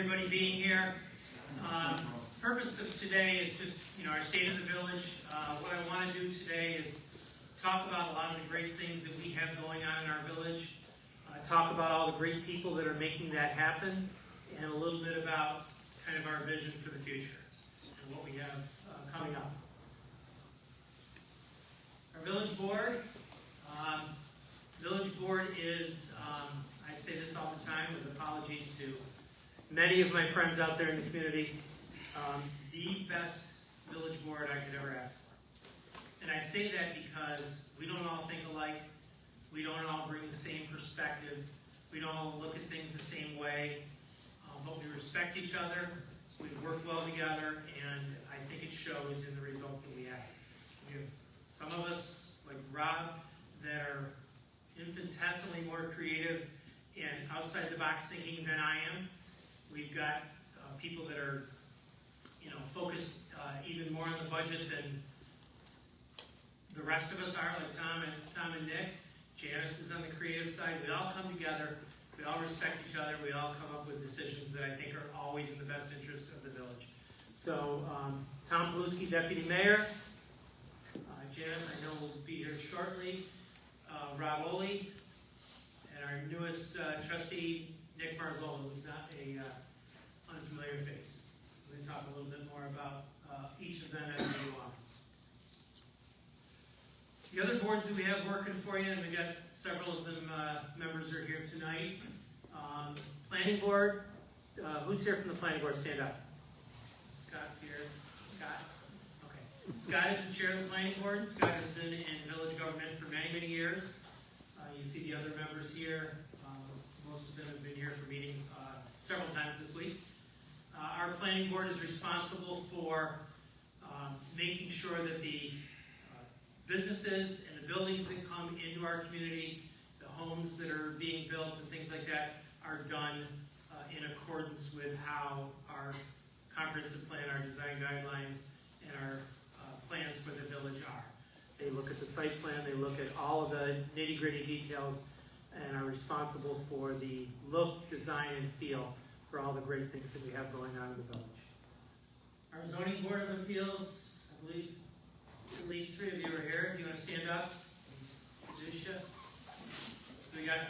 Everybody being here. Purpose of today is just, our state of the village. What I want to do today is talk about a lot of the great things that we have going on in our village, talk about all the great people that are making that happen, and a little bit about kind of our vision for the future and what we have coming up. Our village board. Village board is, I say this all the time with apologies to many of my friends out there in the community, the best village board I could ever ask for. And I say that because we don't all think alike, we don't all bring the same perspective, we don't all look at things the same way, but we respect each other, we work well together, and I think it shows in the results that we have. We have some of us, like Rob, that are infinitesimally more creative and outside the box thinking than I am. We've got people that are, focused even more on the budget than the rest of us are, like Tom and Nick. Janice is on the creative side. We all come together. We all respect each other. We all come up with decisions that I think are always in the best interest of the village. So, Tom Paluski, Deputy Mayor. Janice, I know will be here shortly. Rob Oley, and our newest trustee, Nick Marzola, who's not a unfamiliar face. We're going to talk a little bit more about each of them as we go on. The other boards that we have working for you, and we got several of them members are here tonight. Planning board, who's here from the planning board? Stand up. Scott's here. Scott? Okay. Scott is the chair of the planning board. Scott has been in village government for many, many years. You see the other members here. Most of them have been here for meetings several times this week. Our planning board is responsible for making sure that the businesses and the buildings that come into our community, the homes that are being built and things like that are done in accordance with how our comprehensive plan, our design guidelines, and our plans for the village are. They look at the site plan, they look at all of the nitty-gritty details, and are responsible for the look, design, and feel for all the great things that we have going on in the village. Our zoning board of appeals, I believe at least 3 of you are here. If you want to stand up, Alicia. We got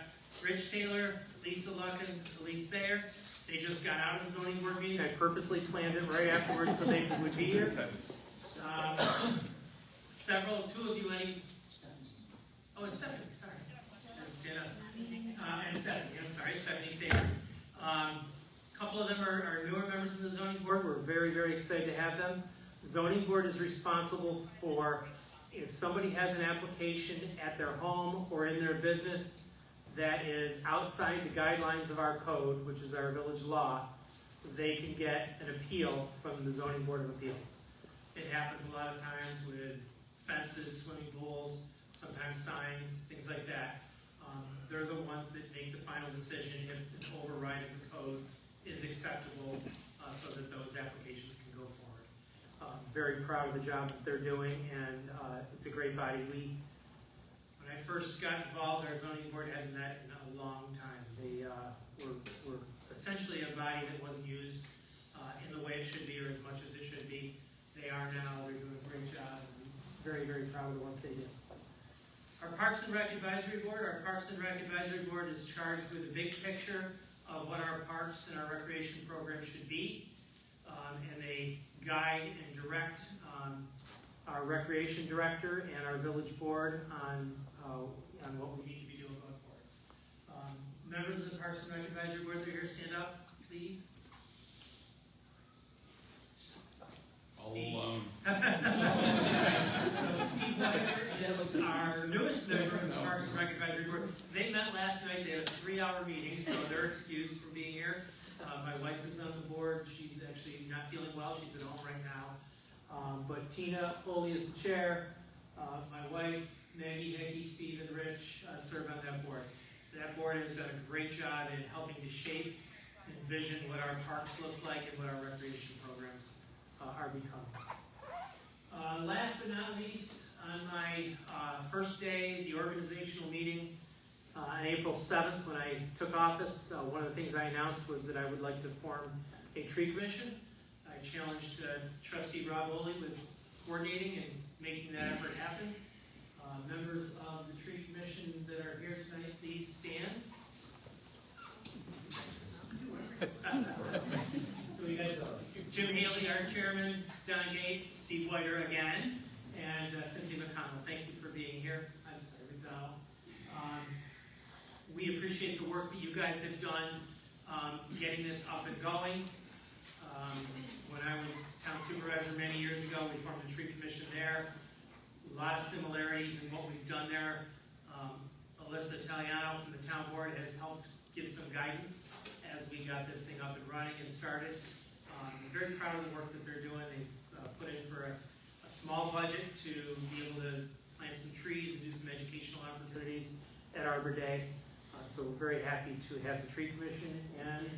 Rich Taylor, Lisa Lucken, Elise Thayer. They just got out of the zoning board meeting. I purposely planned it right afterwards so they would be here. 2 of you, and Stephanie, sorry. Stand up. And Stephanie, I'm sorry, Stephanie Sager. A couple of them are newer members of the zoning board. We're very, very excited to have them. The zoning board is responsible for, if somebody has an application at their home or in their business that is outside the guidelines of our code, which is our village law, they can get an appeal from the zoning board of appeals. It happens a lot of times with fences, swimming pools, sometimes signs, things like that. They're the ones that make the final decision if an override of the code is acceptable so that those applications can go forward. Very proud of the job that they're doing, and it's a great body. When I first got involved, our zoning board hadn't met in a long time. They were essentially a body that wasn't used in the way it should be or as much as it should be. They are now. They're doing a great job. Very, very proud of the work they do. Our Parks and Rec Advisory Board. Our Parks and Rec Advisory Board is charged with the big picture of what our parks and our recreation program should be. And they guide and direct our recreation director and our village board on what we need to be doing going forward. Members of the Parks and Rec Advisory Board that are here, stand up, please. All alone. So Steve White is our newest member of the Parks and Rec Advisory Board. They met last night. They had a 3-hour meeting, so they're excused from being here. My wife is on the board. She's actually not feeling well. She's at home right now. But Tina Foley is the chair. My wife, Maggie, Hickey, Steve, and Rich serve on that board. That board has done a great job in helping to shape and envision what our parks look like and what our recreation programs are becoming. Last but not least, on my first day, the organizational meeting On April 7th, when I took office, one of the things I announced was that I would like to form a tree commission. I challenged trustee Rob Woolley with coordinating and making that effort happen. Members of the tree commission that are here tonight, please stand. So we got Jim Haley, our chairman, Don Gates, Steve Whiter again, and Cynthia McConnell. Thank you for being here. I'm sorry, McDonald. We appreciate the work that you guys have done getting this up and going. When I was town supervisor many years ago, we formed a tree commission there. A lot of similarities in what we've done there. Alyssa Italiano from the town board has helped give some guidance as we got this thing up and running and started. I'm very proud of the work that they're doing. They've put in for a small budget to be able to plant some trees and do some educational opportunities at Arbor Day. So we're very happy to have the tree commission, and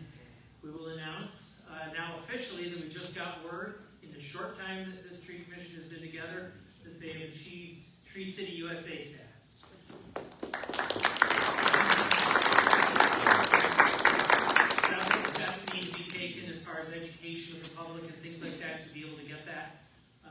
we will announce now officially that we just got word in the short time that this tree commission has been together that they have achieved Tree City USA status. Several steps need to be taken as far as education of the public and things like that to be able to get that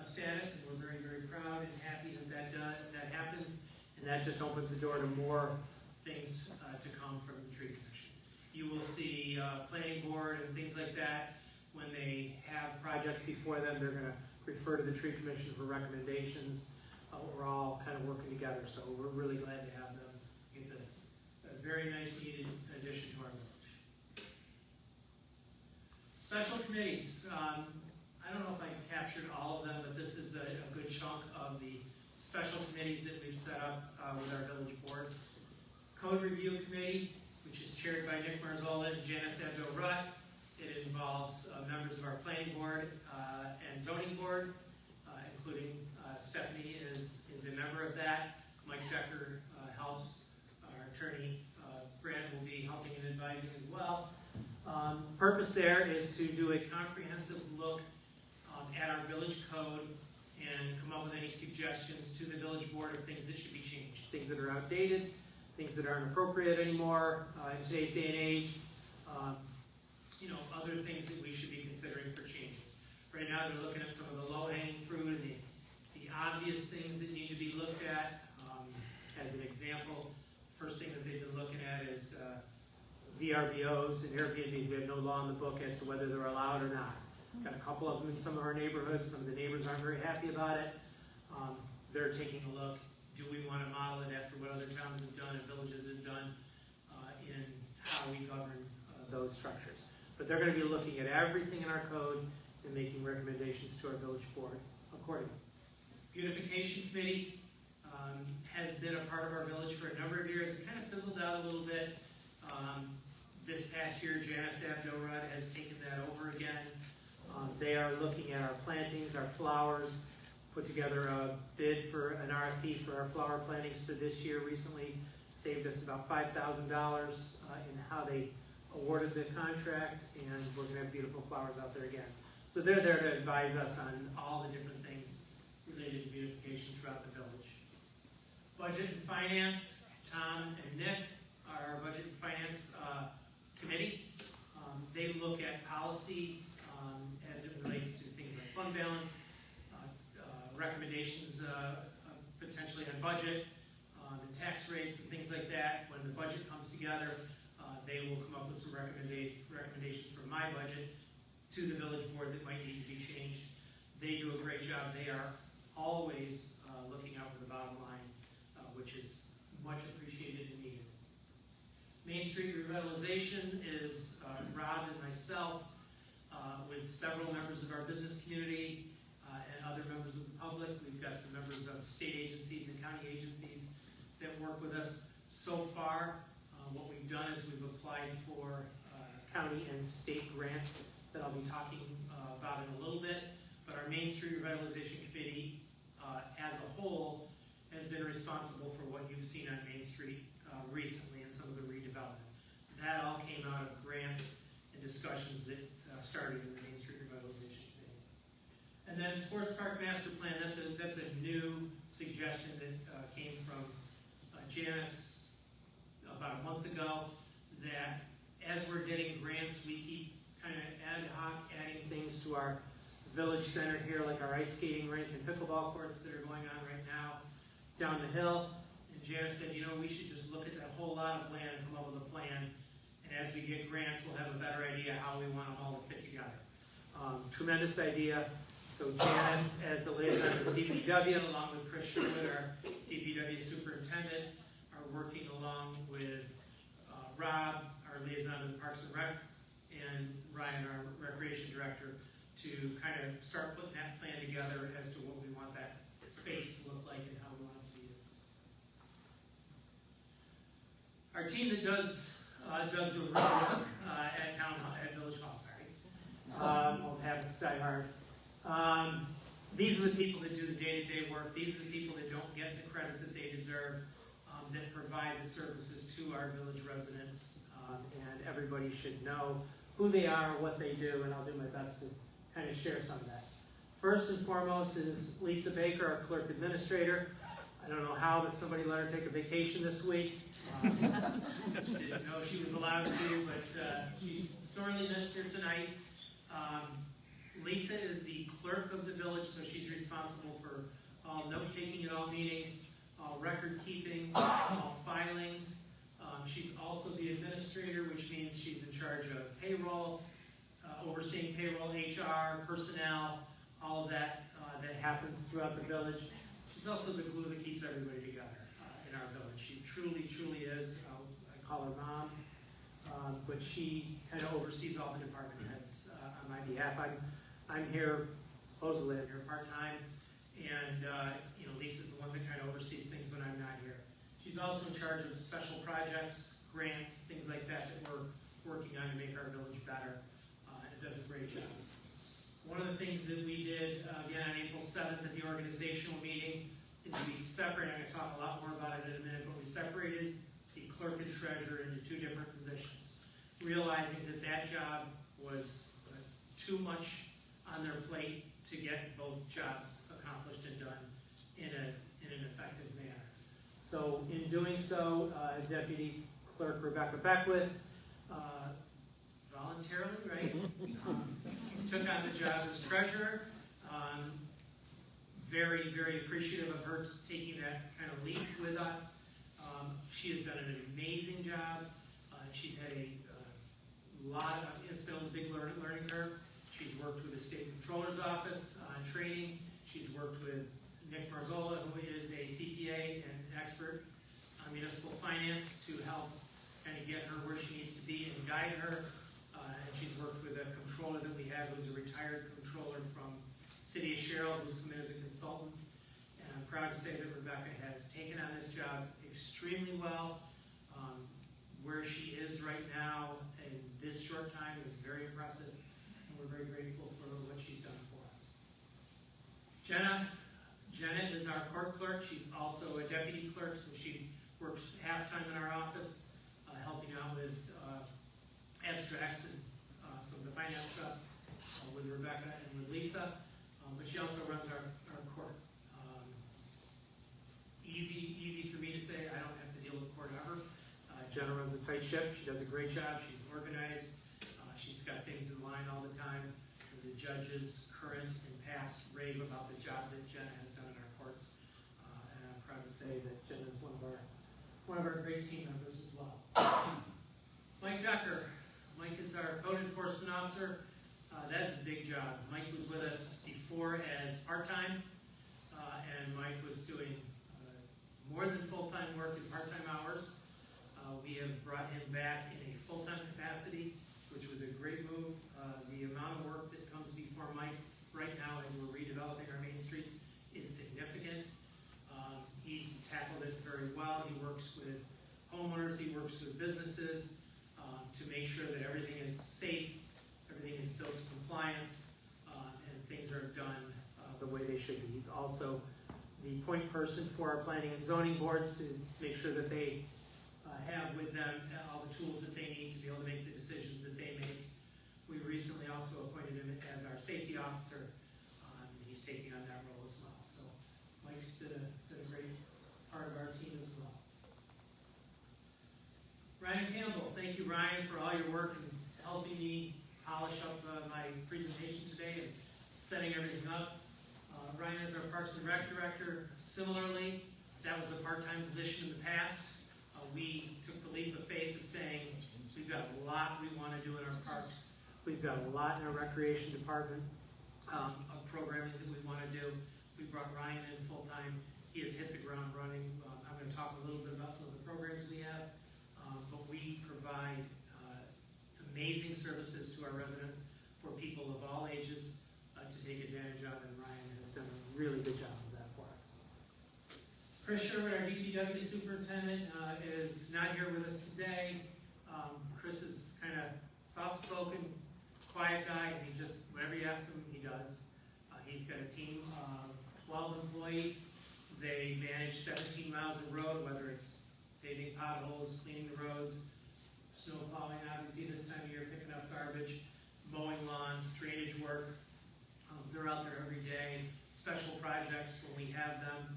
status, and we're very, very proud and happy that that happens, and that just opens the door to more things to come from the tree commission. You will see planning board and things like that. When they have projects before them, they're going to refer to the tree commission for recommendations. We're all kind of working together, so we're really glad to have them. It's a very nice, needed addition to our village. Special committees. I don't know if I captured all of them, but this is a good chunk of the special committees that we've set up with our village board. Code Review Committee, which is chaired by Nick Marzola and Janice Abdo-Rutt. It involves members of our planning board and zoning board, including Stephanie is a member of that. Mike Decker helps. Our attorney, Brad, will be helping and advising as well. Purpose there is to do a comprehensive look at our village code and come up with any suggestions to the village board of things that should be changed, things that are outdated, things that aren't appropriate anymore in today's day and age, other things that we should be considering for changes. Right now they're looking at some of the low-hanging fruit and the obvious things that need to be looked at. As an example, first thing that they've been looking at is VRBOs and Airbnbs. We have no law in the book as to whether they're allowed or not. Got a couple of them in some of our neighborhoods. Some of the neighbors aren't very happy about it. They're taking a look. Do we want to model it after what other towns have done and villages have done in how we govern those structures? But they're going to be looking at everything in our code and making recommendations to our village board accordingly. Beautification Committee has been a part of our village for a number of years. It kind of fizzled out a little bit. This past year, Janice Abdo-Rutt has taken that over again. They are looking at our plantings, our flowers, put together a bid for an RFP for our flower plantings for this year recently. Saved us about $5,000 in how they awarded the contract, and we're going to have beautiful flowers out there again. So they're there to advise us on all the different things related to beautification throughout the village. Budget and Finance, Tom and Nick are our Budget and Finance Committee. They look at policy as it relates to things like fund balance, recommendations potentially on budget, and tax rates and things like that. When the budget comes together, they will come up with some recommendations for my budget to the village board that might need to be changed. They do a great job. They are always looking out for the bottom line, which is much appreciated and needed. Main Street Revitalization is Rob and myself with several members of our business community and other members of the public. We've got some members of state agencies and county agencies that work with us. So far, what we've done is we've applied for county and state grants that I'll be talking about in a little bit. But our Main Street Revitalization Committee as a whole has been responsible for what you've seen on Main Street recently and some of the redevelopment. That all came out of grants and discussions that started in the Main Street Revitalization Committee. And then Sports Park Master Plan, that's a new suggestion that came from Janice, about a month ago that as we're getting grants, we keep kind of ad hoc adding things to our village center here, like our ice skating rink and pickleball courts that are going on right now down the hill. And Janice said, you know, we should just look at that whole lot of land and come up with a plan. And as we get grants, we'll have a better idea how we want them all to fit together. Tremendous idea. So Janice, as the liaison to the DPW, along with Chris Sherwood, our DPW superintendent, are working along with Rob, our liaison to the Parks and Rec, and Ryan, our recreation director, to kind of start putting that plan together as to what we want that space to look like and how we want it to be used. Our team that does the real work at Town Hall, at Village Hall, old habits die hard. These are the people that do the day-to-day work. These are the people that don't get the credit that they deserve, that provide the services to our village residents, and everybody should know who they are, what they do, and I'll do my best to kind of share some of that. First and foremost is Lisa Baker, our clerk administrator. I don't know how, but somebody let her take a vacation this week. Didn't know she was allowed to, but she's sorely missed here tonight. Lisa is the clerk of the village, so she's responsible for all note-taking at all meetings, all record-keeping, all filings. She's also the administrator, which means she's in charge of payroll, overseeing payroll, HR, personnel, all of that that happens throughout the village. She's also the glue that keeps everybody together in our village. She truly, truly is. I call her mom, but she kind of oversees all the department heads on my behalf. I'm here, supposedly I'm here part-time, and Lisa's the one that kind of oversees things when I'm not here. She's also in charge of special projects, grants, things like that we're working on to make our village better. It does a great job. One of the things that we did, again, on April 7th at the organizational meeting, is we separated, I'm going to talk a lot more about it in a minute, but we separated the clerk and treasurer into two different positions, realizing that that job was too much on their plate to get both jobs accomplished and done in an effective manner. So in doing so, Deputy Clerk Rebecca Beckwith voluntarily, right, took on the job as treasurer. Very, very appreciative of her taking that kind of leap with us. She has done an amazing job. She's had a lot of, it's been a big learning curve. She's worked with the State Controller's Office on training. She's worked with Nick Marzola, who is a CPA and expert on municipal finance, to help kind of get her where she needs to be and guide her. And she's worked with a controller that we have, who's a retired controller from City of Sherrill, who's come in as a consultant. And I'm proud to say that Rebecca has taken on this job extremely well. Where she is right now in this short time is very impressive. We're very grateful for what she's done for us. Jenna is our court clerk. She's also a deputy clerk, so she works half-time in our office, helping out with abstracts and some of the finance stuff with Rebecca and with Lisa. But she also runs our court. Easy for me to say, I don't have to deal with court ever. Jenna runs a tight ship. She does a great job. She's organized. She's got things in line all the time. The judges, current and past, rave about the job that Jenna has done in our courts. And I'm proud to say that Jenna is one of our great team members as well. Mike Decker. Mike is our code enforcement officer. That's a big job. Mike was with us before as part-time, and Mike was doing more than full-time work in part-time hours. We have brought him back in a full-time capacity, which was a great move. The amount of work that comes before Mike right now as we're redeveloping our main streets is significant. He's tackled it very well. He works with homeowners, he works with businesses to make sure that everything is safe, everything is built to compliance, and things are done the way they should be. He's also the point person for our planning and zoning boards to make sure that they have with them all the tools that they need to be able to make the decisions that they make. We recently also appointed him as our safety officer, and he's taking on that role as well. So Mike's did a great part of our team as well. Ryan Campbell, thank you, Ryan, for all your work and helping me polish up my presentation today and setting everything up. Ryan is our Parks and Rec Director. Similarly, that was a part-time position in the past. We took the leap of faith of saying, we've got a lot we want to do in our parks. We've got a lot in our recreation department of programming that we want to do. We brought Ryan in full-time. He has hit the ground running. I'm going to talk a little bit about some of the programs we have, but we provide amazing services to our residents for people of all ages to take advantage of, and Ryan has done a really good job of that for us. Chris Sherwood, our DPW superintendent, is not here with us today. Chris is kind of soft-spoken, quiet guy, and he just, whatever you ask him, he does. He's got a team of 12 employees. They manage 17 miles of road, whether it's paving potholes, cleaning the roads, snow plowing, obviously this time of year, picking up garbage, mowing lawns, drainage work. They're out there every day. Special projects when we have them,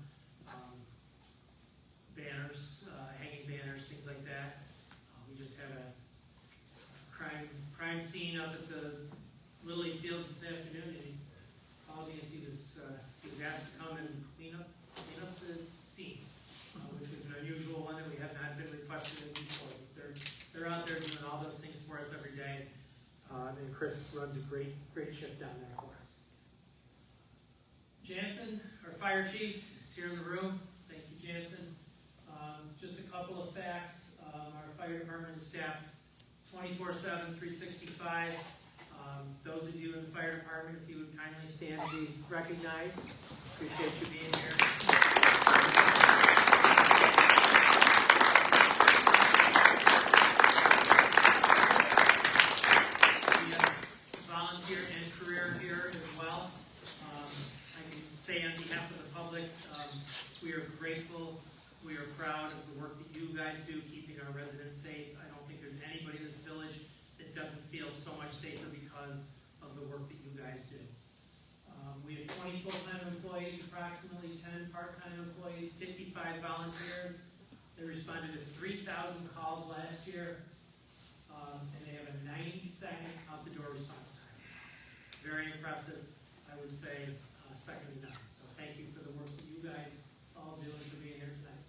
banners, hanging banners, things like that. We just had a crime scene up at the Little League Fields this afternoon, and he called me as he was asked to come and clean up the scene, which was an unusual one that we have not been requested in before. They're out there doing all those things for us every day, and Chris runs a great shift down there for us. Jansen, our fire chief, is here in the room. Thank you, Jansen. Just a couple of facts. Our fire department is staffed 24/7, 365. Those of you in the fire department, if you would kindly stand to be recognized. Appreciate you being here. We have volunteer and career here as well. I can say on behalf of the public, we are grateful, we are proud of the work that you guys do, keeping our residents safe. I don't think there's anybody in this village that doesn't feel so much safer because of the work that you guys do. We have 20 full-time employees, approximately 10 part-time employees, 55 volunteers. They responded to 3,000 calls last year, and they have a 90-second out-the-door response time. Very impressive, I would say, second to none. So thank you for the work that you guys all do and for being here tonight.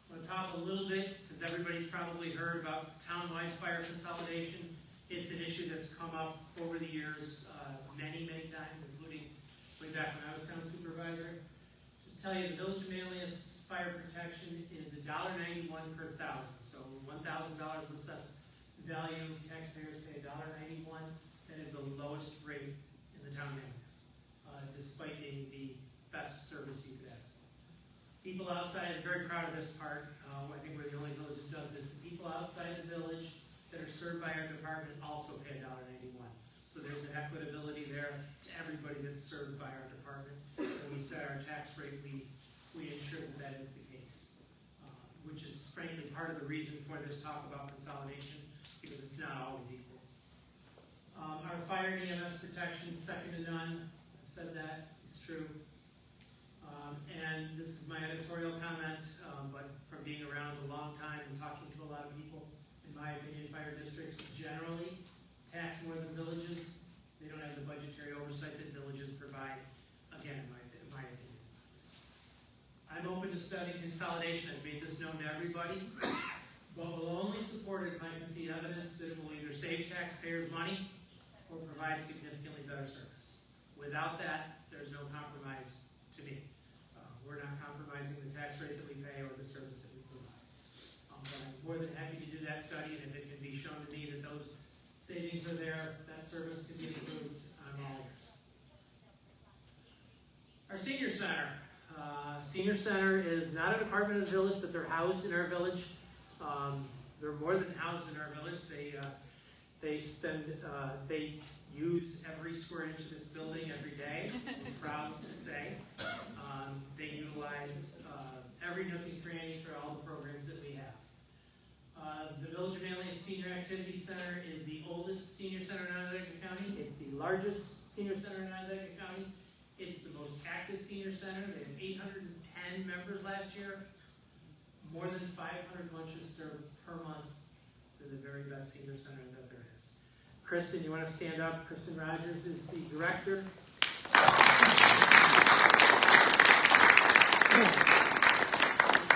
I want to talk a little bit, because everybody's probably heard about town-wide fire consolidation. It's an issue that's come up over the years many times, including way back when I was town supervisor. Just tell you, the Village of Manlius fire protection is $1.91 per thousand. So $1,000 of assessed value, taxpayers pay $1.91. That is the lowest rate in the town of Manlius, despite being the best service you could ask. People outside, I'm very proud of this part. I think we're the only village that does this. The people outside the village that are served by our department also pay $1.91. So there's an equitability there to everybody that's served by our department. When we set our tax rate, we ensure that that is the case, which is frankly part of the reason for this talk about consolidation, because it's not always equal. Our fire and EMS protection, second to none. I've said that, it's true. And this is my editorial comment, but from being around a long time and talking to a lot of people, in my opinion, fire districts generally tax more than villages. They don't have the budgetary oversight that villages provide, again, in my opinion. I'm open to studying consolidation. I've made this known to everybody, but will only support it if I can see evidence that it will either save taxpayers money or provide significantly better service. Without that, there's no compromise to me. We're not compromising the tax rate that we pay or the service that we provide. But I'm more than happy to do that study, and if it can be shown to me that those savings are there, that service can be improved, I'm all ears. Our senior center. Senior center is not a department of the village, but they're housed in our village. They're more than housed in our village. They use every square inch of this building every day. I'm proud to say. They utilize every nook and cranny for all the programs that we have. The Village of Manlius Senior Activity Center is the oldest senior center in Onondaga County. It's the largest senior center in Onondaga County. It's the most active senior center. They had 810 members last year. more than 500 lunches served per month to the very best senior center that there is. Kristen, you want to stand up? Kristen Rogers is the director. The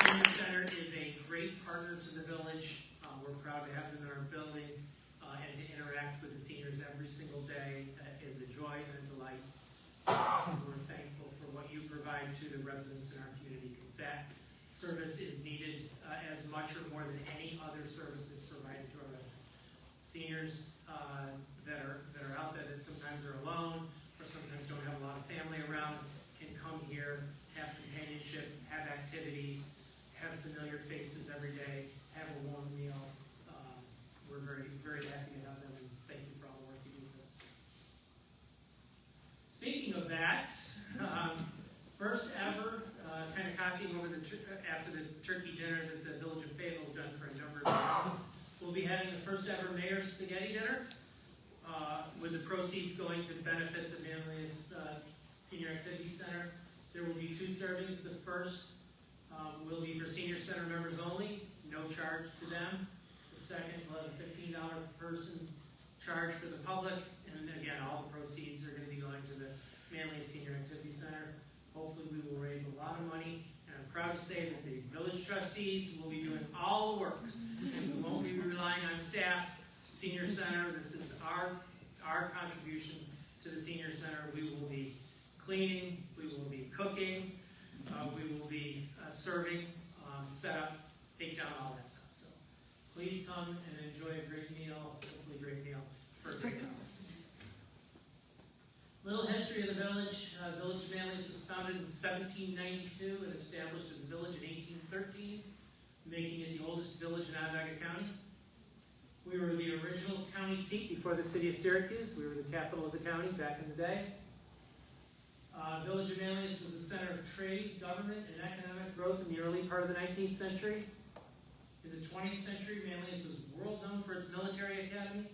senior center is a great partner to the village. We're proud to have them in our building and to interact with the seniors every single day is a joy and a delight. We're thankful for what you provide to the residents in our community, because that service is needed as much or more than any other service that's provided to our residents. Seniors that are out there that sometimes are alone or sometimes don't have a lot of family around can come here, have companionship, have activities, have familiar faces every day, have a warm meal. We're very, very happy to have them, and thank you for all the work you do with us. Speaking of that, first ever, kind of copying over after the turkey dinner that the Village of Fayetteville has done for a number of years, we'll be having the first ever Mayor's Spaghetti Dinner, with the proceeds going to benefit the Manlius Senior Activity Center. There will be 2 servings. The first will be for senior center members only, no charge to them. The second will have a $15 per person charge for the public, and again, all the proceeds are going to be going to the Manlius Senior Activity Center. Hopefully we will raise a lot of money, and I'm proud to say that the village trustees will be doing all the work, and we won't be relying on staff. Senior Center, this is our contribution to the Senior Center. We will be cleaning, we will be cooking, we will be serving, set up, take down, all that stuff. So please come and enjoy a great meal, hopefully a great meal for $3. Little history of the village. Village of Manlius was founded in 1792 and established as a village in 1813, making it the oldest village in Onondaga County. We were the original county seat before the city of Syracuse. We were the capital of the county back in the day. Village of Manlius was a center of trade, government, and economic growth in the early part of the 19th century. In the 20th century, Manlius was world known for its military academy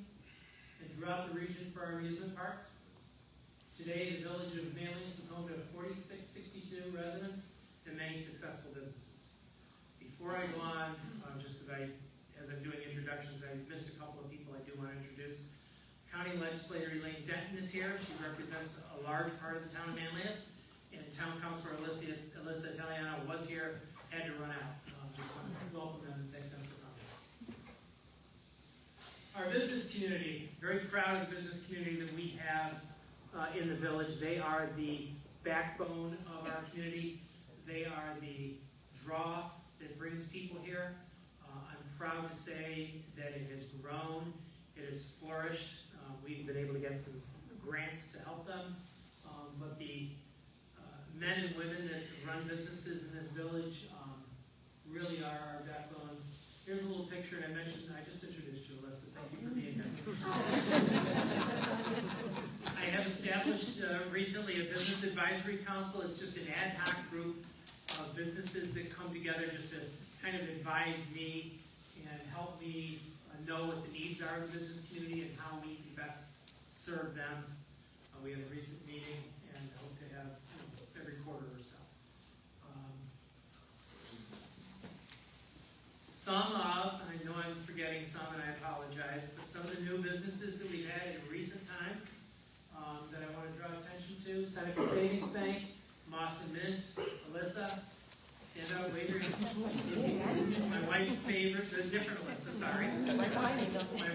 and throughout the region for our amusement parks. Today, the village of Manlius is home to 4662 residents and many successful businesses. Before I go on, just as I'm doing introductions, I missed a couple of people I do want to introduce. County Legislator Elaine Denton is here. She represents a large part of the town of Manlius. And Town Councilor Alyssa Italiano was here, had to run out. Just want to welcome them and thank them for coming. Our business community, very proud of the business community that we have in the village. They are the backbone of our community. They are the draw that brings people here. I'm proud to say that it has grown, it has flourished. We've been able to get some grants to help them, but the men and women that run businesses in this village really are our backbone. Here's a little picture, and I just introduced you, Alyssa. Thank you for being here. I have established recently a business advisory council. It's just an ad hoc group of businesses that come together just to kind of advise me and help me know what the needs are of the business community and how we can best serve them. We had a recent meeting and hope to have every quarter or so. I know I'm forgetting some and I apologize, but some of the new businesses that we've had in recent time that I want to draw attention to: Seneca Savings Bank, Moss and Mint, Alyssa. Stand up, waiter. My wife's favorite, a different Alyssa, sorry. My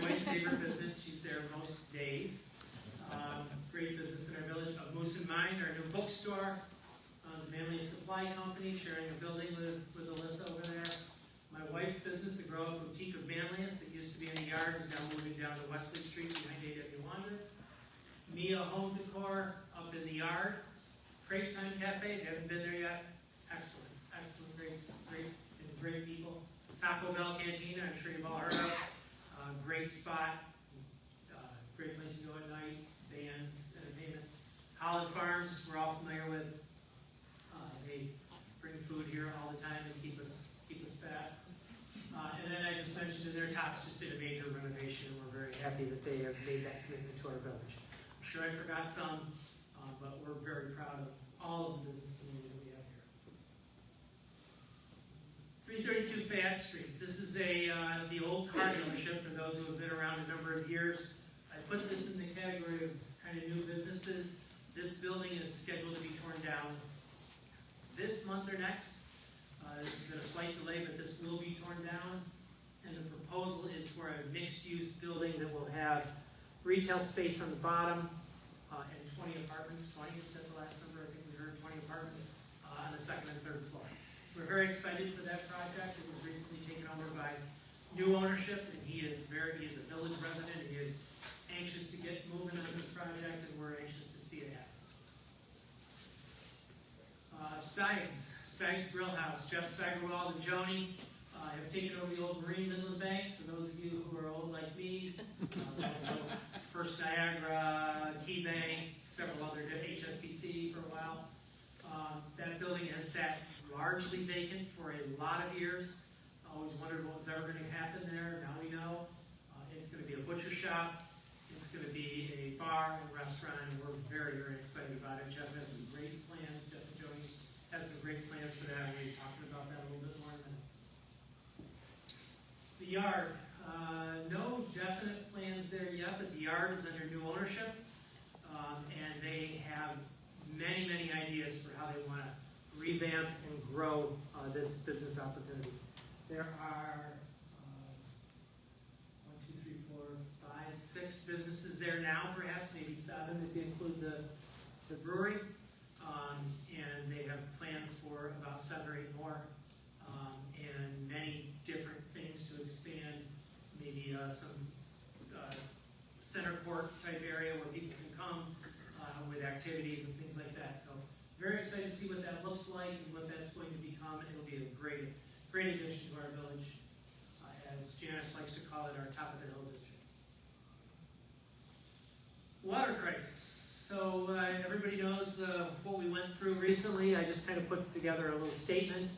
wife's favorite business. She's there most days. Great business in our village. Moose and Mind, our new bookstore. The Manlius Supply Company, sharing a building with Alyssa over there. My wife's business, the Grow Up Boutique of Manlius, that used to be in the yard, is now moving down to Wesley Street behind A.W. Wander. Mia Home Decor up in the yard. Crepe Time Cafe, if you haven't been there yet, excellent, great people. Taco Bell Cantina, I'm sure you've all heard of. Great spot, great place to go at night, bands, entertainment. Holland Farms, we're all familiar with. They bring food here all the time and keep us fat. And then I just mentioned in their tops just did a major renovation, and we're very happy that they have made that commitment to our village. I'm sure I forgot some, but we're very proud of all of the business community that we have here. 332 Fayette Street. This is the old car dealership for those who have been around a number of years. I put this in the category of kind of new businesses. This building is scheduled to be torn down this month or next. There's been a slight delay, but this will be torn down. And the proposal is for a mixed-use building that will have retail space on the bottom and 20 apartments. 20 is that the last number? I think we heard 20 apartments on the second and third floor. We're very excited for that project. It was recently taken over by new ownership, and he is a village resident, and he is anxious to get moving on this project, and we're anxious to see it happen. Steigs Grill House. Jeff Steigerwald and Joni have taken over the old Marine Midland Bank. For those of you who are old like me, also First Niagara, Key Bank, several other HSBC for a while. That building has sat largely vacant for a lot of years. Always wondered what was ever going to happen there. Now we know. It's going to be a butcher shop. It's going to be a bar and restaurant, and we're very, very excited about it. Jeff has some great plans. Jeff and Joni have some great plans for that. We'll be talking about that a little bit more in a minute. The yard. No definite plans there yet, but the yard is under new ownership, and they have many, many ideas for how they want to revamp and grow this business opportunity. There are 6 businesses there now, perhaps, maybe 7 if you include the brewery. And they have plans for about 7 or 8 more, and many different things to expand, maybe some center court type area where people can come with activities and things like that. So very excited to see what that looks like and what that's going to become. It'll be a great addition to our village, as Janice likes to call it, our top of the hill district. Water crisis. So everybody knows what we went through recently. I just kind of put together a little statement.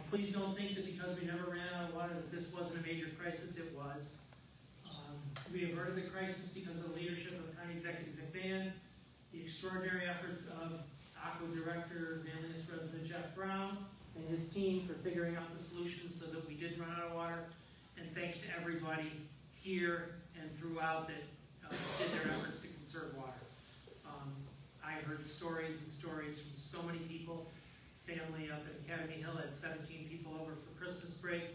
Please don't think that because we never ran out of water that this wasn't a major crisis. It was. We averted the crisis because of the leadership of County Executive McMahon, the extraordinary efforts of Aqua Director, Manlius resident Jeff Brown, and his team for figuring out the solutions so that we didn't run out of water. And thanks to everybody here and throughout that did their efforts to conserve water. I heard stories and stories from so many people. Family up at Academy Hill had 17 people over for Christmas break,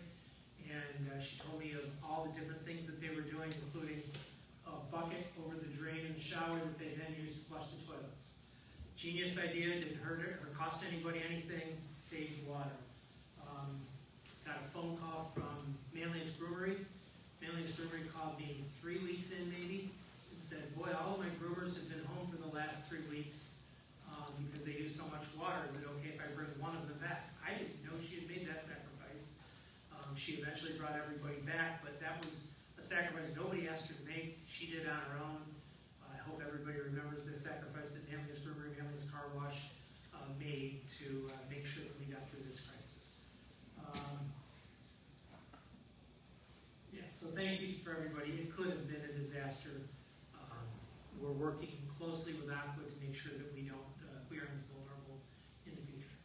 and she told me of all the different things that they were doing, including a bucket over the drain in the shower that they then used to flush the toilets. Genius idea, didn't hurt it or cost anybody anything, saved water. Got a phone call from Manlius Brewery. Manlius Brewery called me 3 weeks in maybe and said, boy, all of my brewers have been home for the last 3 weeks because they use so much water. Is it okay if I bring one of them back? I didn't know she had made that sacrifice. She eventually brought everybody back, but that was a sacrifice nobody asked her to make. She did it on her own. I hope everybody remembers the sacrifice that Manlius Brewery, Manlius Car Wash made to make sure that we got through this crisis. So thank you for everybody. It could have been a disaster. We're working closely with Aqua to make sure that we aren't as vulnerable in the future.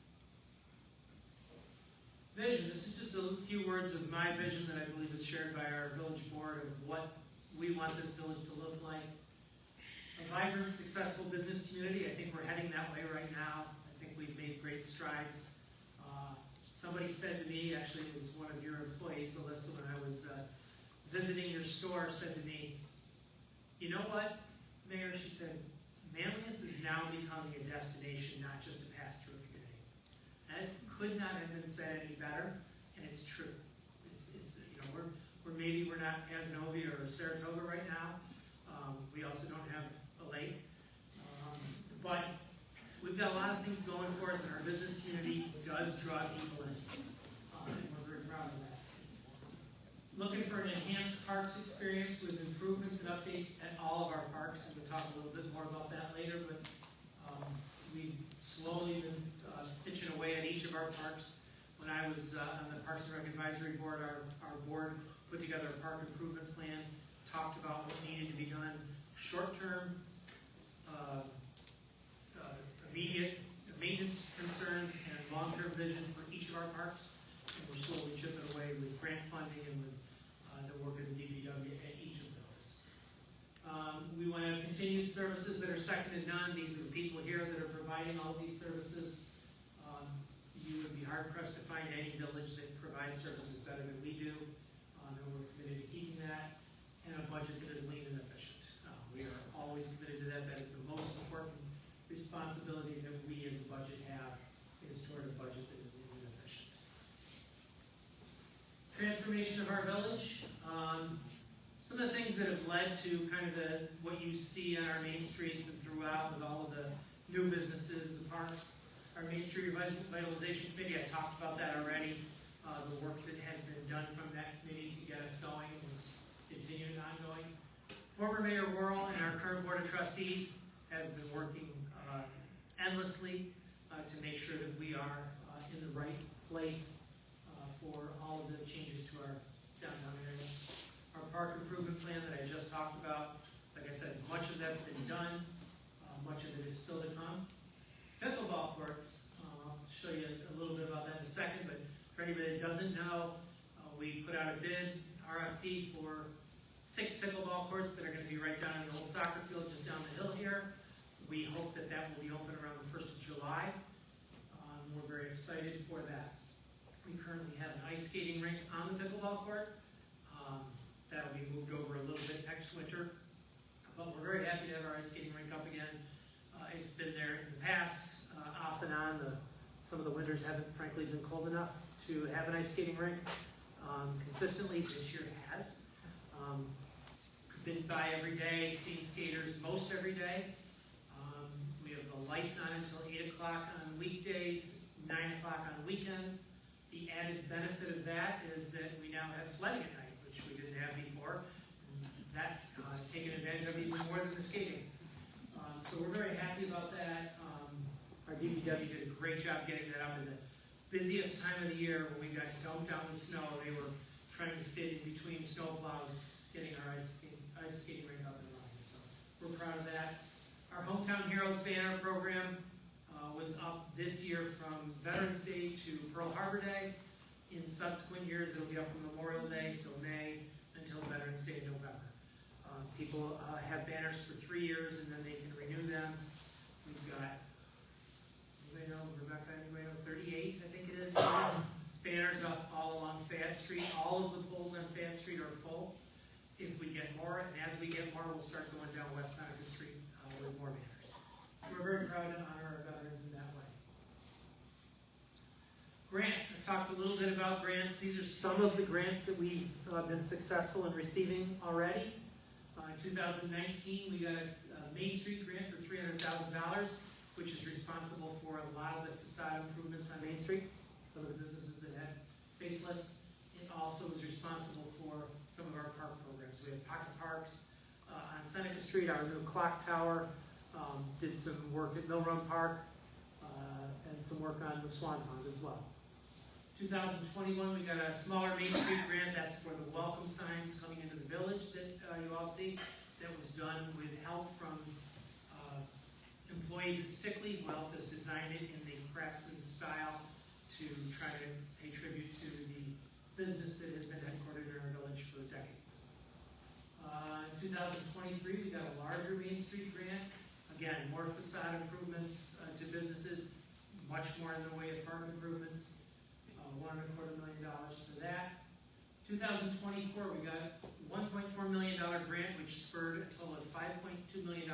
Vision. This is just a few words of my vision that I believe is shared by our village board of what we want this village to look like. A vibrant, successful business community. I think we're heading that way right now. I think we've made great strides. Somebody said to me, actually it was one of your employees, Alyssa, when I was visiting your store, said to me, you know what, Mayor, she said, Manlius is now becoming a destination, not just a pass-through community. That could not have been said any better, and it's true. We're not Casanova or Saratoga right now. We also don't have a lake. But we've got a lot of things going for us, and our business community does draw people in. And we're very proud of that. Looking for an enhanced parks experience with improvements and updates at all of our parks. And we'll talk a little bit more about that later, but we've slowly been pitching away at each of our parks. When I was on the Parks and Rec Advisory Board, our board put together a park improvement plan, talked about what needed to be done short-term, immediate maintenance concerns, and long-term vision for each of our parks. And we're slowly continued services that are second to none. These are the people here that are providing all these services. You would be hard pressed to find any village that provides services better than we do. And we're committed to keeping that, and a budget that is lean and efficient. We are always committed to that. That is the most important responsibility that we as a budget have, is toward a budget that is lean and efficient. Transformation of our village. Some of the things that have led to kind of what you see on our main streets and throughout with all of the new businesses, the parks. Our Main Street Revitalization Committee, I talked about that already. The work that has been done from that committee to get us going is continuing ongoing. Former Mayor Worrell and our current Board of Trustees have been working endlessly to make sure that we are in the right place for all of the changes to our downtown area. Our park improvement plan that I just talked about, like I said, much of that's been done. Much of it is still to come. Pickleball courts, I'll show you a little bit about that in a second, but for anybody that doesn't know, we put out a bid, RFP, for 6 pickleball courts that are going to be right down in the old soccer field just down the hill here. We hope that that will be open around the 1st of July. We're very excited for that. We currently have an ice skating rink on the pickleball court. That'll be moved over a little bit next winter, but we're very happy to have our ice skating rink up again. It's been there in the past, off and on. Some of the winters haven't, frankly, been cold enough to have an ice skating rink consistently. This year it has. Been by every day, seen skaters most every day. We have the lights on until 8 o'clock on weekdays, 9 o'clock on weekends. The added benefit of that is that we now have sledding at night, which we didn't have before. That's taken advantage of even more than the skating. So we're very happy about that. Our DPW did a great job getting that out in the busiest time of the year when we got dumped out with snow. They were trying to fit in between snow plows, getting our ice skating rink up and running. So we're proud of that. Our Hometown Heroes banner program was up this year from Veterans Day to Pearl Harbor Day. In subsequent years, it'll be up from Memorial Day, so May, until Veterans Day in November. People have banners for 3 years, and then they can renew them. We've got, anybody know, Rebecca, anybody know, 38, I think it is, banners up all along Fayette Street. All of the poles on Fayette Street are full. If we get more, and as we get more, we'll start going down West Side of the Street with more banners. We're very proud to honor our veterans in that way. Grants. I've talked a little bit about grants. These are some of the grants that we've been successful in receiving already. In 2019, we got a Main Street grant for $300,000, which is responsible for a lot of the facade improvements on Main Street. Some of the businesses that had facelifts. It also was responsible for some of our park programs. We have pocket parks on Seneca Street, our new clock tower. Did some work at Mill Run Park and some work on the Swan Pond as well. 2021, we got a smaller Main Street grant. That's for the welcome signs coming into the village that you all see. That was done with help from employees at Stickley, who helped us design it in the craftsman style to try to pay tribute to the business that has been headquartered in our village for decades. In 2023, we got a larger Main Street grant. Again, more facade improvements to businesses, much more in the way of park improvements. $1.25 million for that. 2024, we got $1.4 million grant, which spurred a total of $5.2 million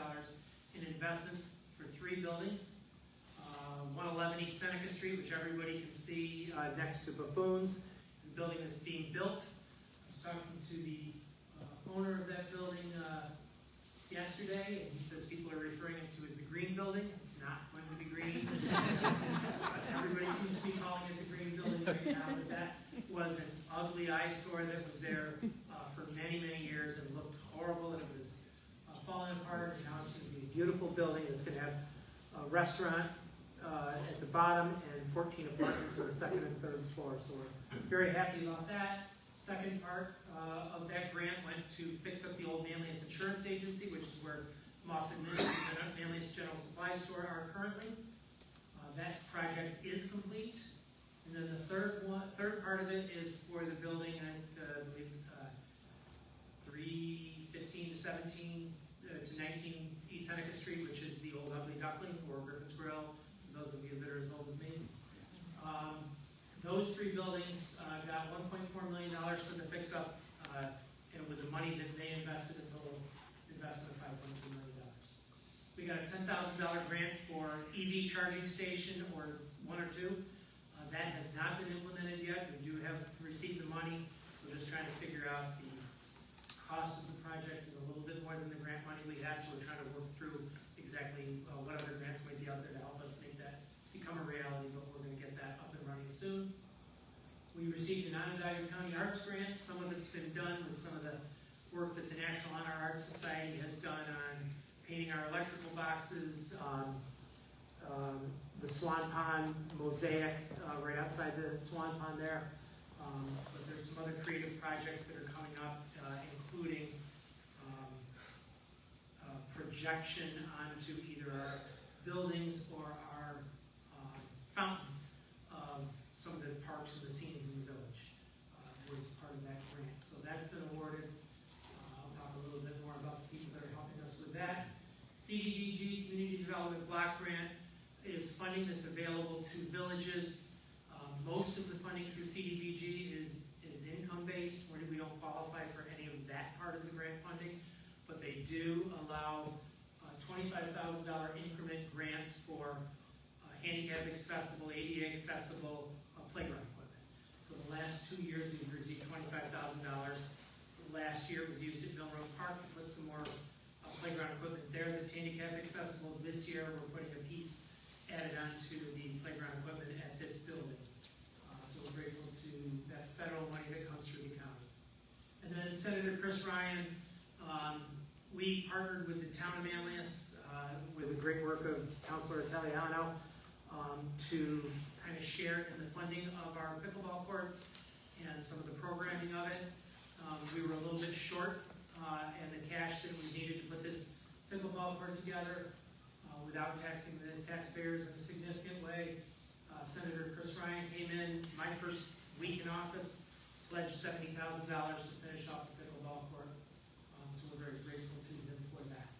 in investments for 3 buildings. 111 East Seneca Street, which everybody can see next to Buffoons, is a building that's being built. I was talking to the owner of that building yesterday, and he says people are referring it to as the green building. It's not going to be green. Everybody seems to be calling it the green building right now, but that was an ugly eyesore that was there for many, many years and looked horrible, and it was falling apart, and now it's going to be a beautiful building that's going to have a restaurant at the bottom and 14 apartments on the 2nd and 3rd floor. So we're very happy about that. Second part of that grant went to fix up the old Manlius Insurance Agency, which is where Moss and Manlius General Supply Store are currently. That project is complete. And then the third part of it is for the building at, I believe, 315 to 17 to 19 East Seneca Street, which is the old Ugly Duckling or Griffin's Grill, for those of you that are as old as me. Those three buildings got $1.4 million for the fix-up, and with the money that they invested, a total investment of $5.2 million. We got a $10,000 grant for EV charging station, or one or two. That has not been implemented yet. We do have received the money. We're just trying to figure out the cost of the project is a little bit more than the grant money we have, so we're trying to work through exactly what other grants might be out there to help us make that become a reality, but we're going to get that up and running soon. We received an Onondaga County Arts Grant. Some of it's been done with some of the work that the National Honor Art Society has done on painting our electrical boxes, the Swan Pond mosaic right outside the Swan Pond there. But there's some other creative projects that are coming up, including projection onto either our buildings or our fountain of some of the parks and the scenes in the village was part of that grant. So that's been awarded. I'll talk a little bit more about the people that are helping us with that. CDBG, Community Development Block Grant, is funding that's available to villages. Most of the funding through CDBG is income-based. We don't qualify for any of that part of the grant funding, but they do allow $25,000 increment grants for handicap accessible, ADA accessible playground equipment. So the last 2 years we've received $25,000. Last year it was used at Milroad Park to put some more playground equipment there that's handicap accessible. This year we're putting a piece added onto the playground equipment at this building. So we're grateful to, that's federal money that comes through the county. And then Senator Chris Ryan, we partnered with the town of Manlius with the great work of Councilor Italiano to kind of share in the funding of our pickleball courts and some of the programming of it. We were a little bit short in the cash that we needed to put this pickleball court together without taxing the taxpayers in a significant way. Senator Chris Ryan came in my first week in office, pledged $70,000 to finish off the pickleball court. So we're very grateful to him for that.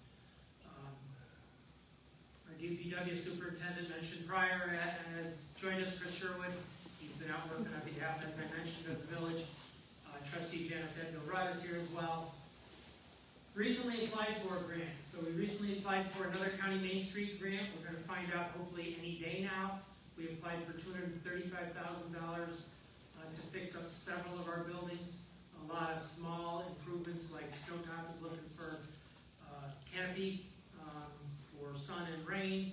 Our DPW superintendent mentioned prior has joined us, Chris Sherwood. He's been out working on behalf, as I mentioned, of the village. Trustee Janice Edville-Rudd is here as well. Recently applied for a grant. So we recently applied for another County Main Street grant. We're going to find out hopefully any day now. We applied for $235,000 to fix up several of our buildings. A lot of small improvements, like Snowtop is looking for canopy for sun and rain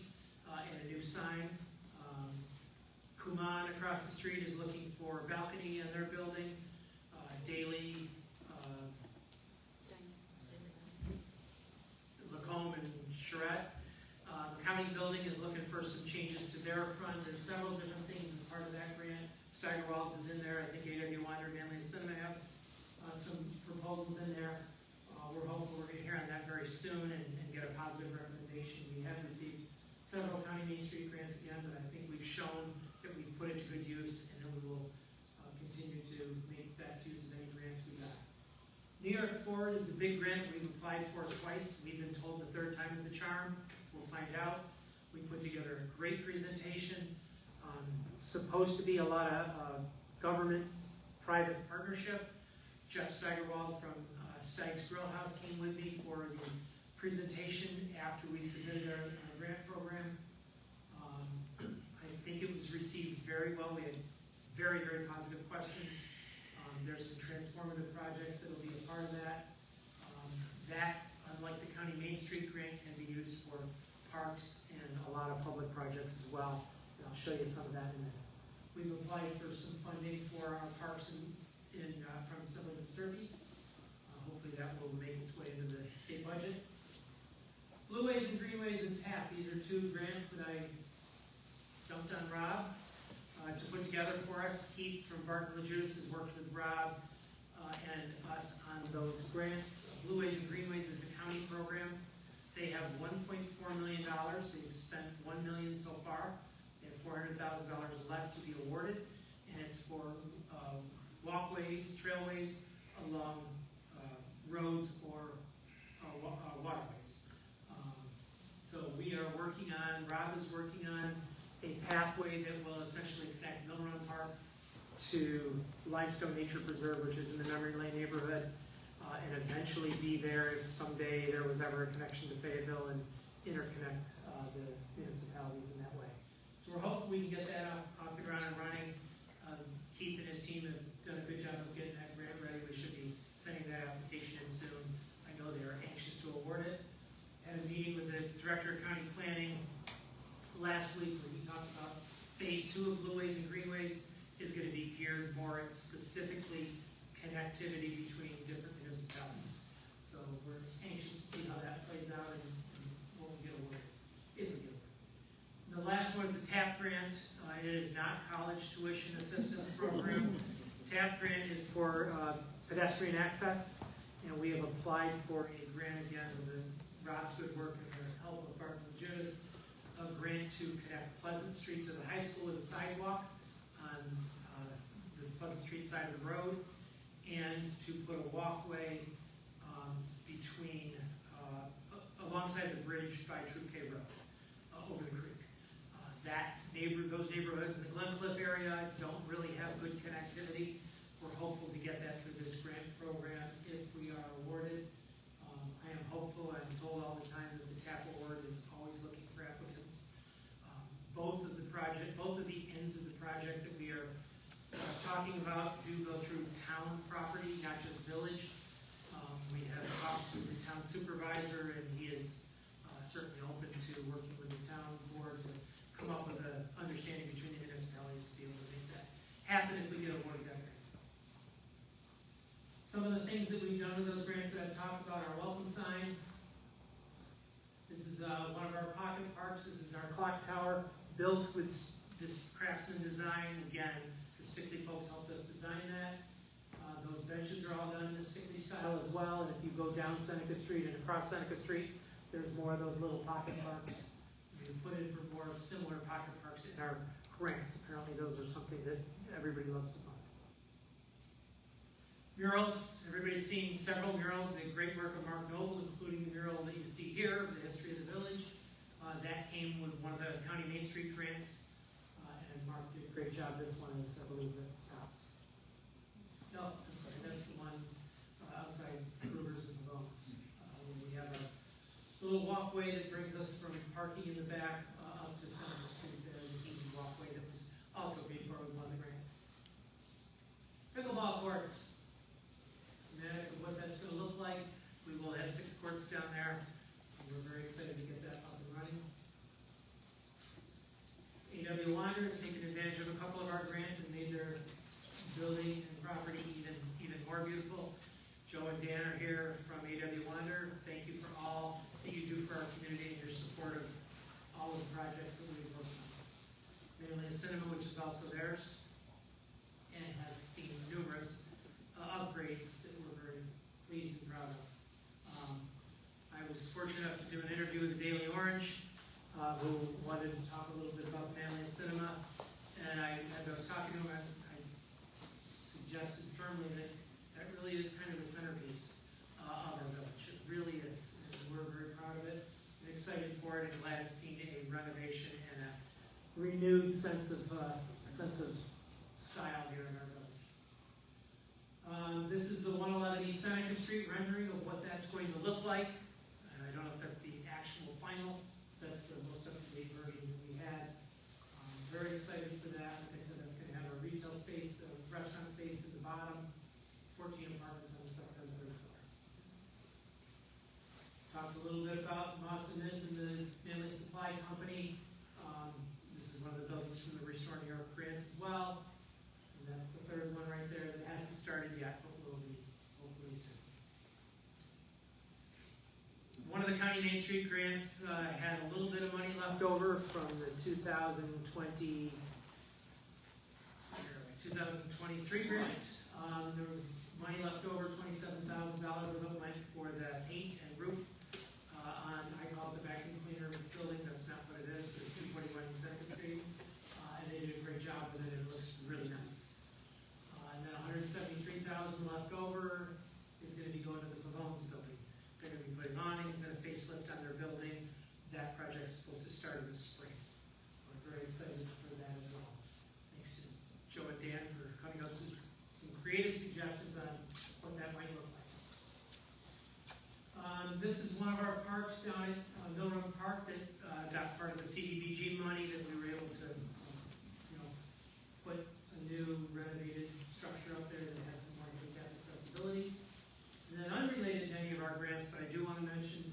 and a new sign. Kuman across the street is looking for a balcony in their building. Daily, Lacombe and Charette. County building is looking for some changes to their front. There's several different things as part of that grant. Steigerwald's is in there. I think A.W. Winder, Manly Cinema have some proposals in there. We're hopeful we're going to hear on that very soon and get a positive recommendation. We have received several County Main Street grants again, but I think we've shown that we've put it to good use, and then we will continue to make best use of any grants we got. New York Forward is a big grant we've applied for twice. We've been told the third time is the charm. We'll find out. We put together a great presentation. Supposed to be a lot of government-private partnership. Jeff Steigerwald from Steig's Grill House came with me for the presentation after we submitted our grant program. I think it was received very well. We had very, very positive questions. There's some transformative projects that will be a part of that. That, unlike the County Main Street grant, can be used for parks and a lot of public projects as well. And I'll show you some of that in a minute. We've applied for some funding for our parks from Sylvan Sturkey. Hopefully that will make its way into the state budget. Blueways and Greenways and TAP. These are two grants that I dumped on Rob to put together for us. Keith from Barton LaJuice has worked with Rob and us on those grants. Blueways and Greenways is a county program. They have $1.4 million. They've spent $1 million so far. They have $400,000 left to be awarded, and it's for walkways, trailways along roads or waterways. working on, Rob is working on a pathway that will essentially connect Mill Run Park to Limestone Nature Preserve, which is in the Memory Lane neighborhood, and eventually be there if someday there was ever a connection to Fayetteville and interconnect the municipalities in that way. So we're hoping we can get that off the ground and running. Keith and his team have done a good job of getting that grant ready. We should be sending that application in soon. I know they are anxious to award it. Had a meeting with the Director of County Planning last week where he talked about phase 2 of Blueways and Greenways is going to be geared more at specifically connectivity between different municipalities. So we're anxious to see how that plays out and what we get awarded, if we get awarded. And the last one is the TAP grant. It is not college tuition assistance program. TAP grant is for pedestrian access, and we have applied for a grant again with Rob's good work and the help of Barton Legittis, a grant to connect Pleasant Street to the high school with a sidewalk on the Pleasant Street side of the road, and to put a walkway between, alongside the bridge by Troop K Road, over the creek. Those neighborhoods in the Glencliff area don't really have good connectivity. We're hopeful to get that through this grant program if we are awarded. I am hopeful. I'm told all the time that the TAP award is always looking for applicants. Both of the ends of the project that we are talking about do go through town property, not just village. We have talked to the town supervisor, and he is certainly open to working with the town board to come up with an understanding between the municipalities to be able to make that happen if we get awarded that grant. Some of the things that we've done with those grants that I've talked about are welcome signs. This is one of our pocket parks. This is our clock tower built with this craftsman design. Again, the Stickley folks helped us design that. Those benches are all done in the Stickley style as well. And if you go down Seneca Street and across Seneca Street, there's more of those little pocket parks. We put in for more similar pocket parks in our grants. Apparently those are something that everybody loves to fund. Murals. Everybody's seen several murals. The great work of Mark Noble, including the mural that you see here, the history of the village. That came with one of the County Main Street grants. And Mark did a great job. This one is, I believe, that stops. No, I'm sorry. That's the one outside Kruger's and Bones. We have a little walkway that brings us from parking in the back up to Seneca Street there, the easy walkway that was also paid for with one of the grants. Pickleball courts. Schematic of what that's going to look like. We will have 6 courts down there. And we're very excited to get that up and running. A.W. Wander has taken advantage of a couple of our grants and made their building and property even more beautiful. Joe and Dan are here from A.W. Wander. Thank you for all that you do for our community and your support of all of the projects that we've worked on. Mainly a cinema, which is also theirs, and has seen numerous upgrades that we're very pleased and proud of. I was fortunate enough to do an interview with the Daily Orange, who wanted to talk a little bit about Manly Cinema, and as I was talking to him, I suggested firmly that that really is kind of the centerpiece of our village. It really is, and we're very proud of it and excited for it, and glad it's seen a renovation and a renewed sense of style here in our village. This is the 111 East Seneca Street rendering of what that's going to look like. I don't know if that's the actual final. That's the most up-to-date version that we had. Very excited for that. Like I said, that's going to have a retail space, a restaurant space at the bottom, 14 apartments on the second and third floor. Talked a little bit about Moss and Mims and the Manly Supply Company. This is one of the buildings from the Restore New York grant as well. And that's the third one right there that hasn't started yet, but will be hopefully soon. One of the County Main Street grants had a little bit of money left over from the 2023 grant. There was money left over, $27,000 of it went for the paint and roof on, I call it the vacuum cleaner building. That's not what it is. It's 241 Second Street. And they did a great job with it. It looks really nice. And then $173,000 left over is going to be going to the Pavone's building. They're going to be putting awnings and a facelift on their building. That project's supposed to Park that got part of the CDBG money that we were able to, put a new renovated structure up there that has some more handicapped accessibility. And then unrelated to any of our grants, but I do want to mention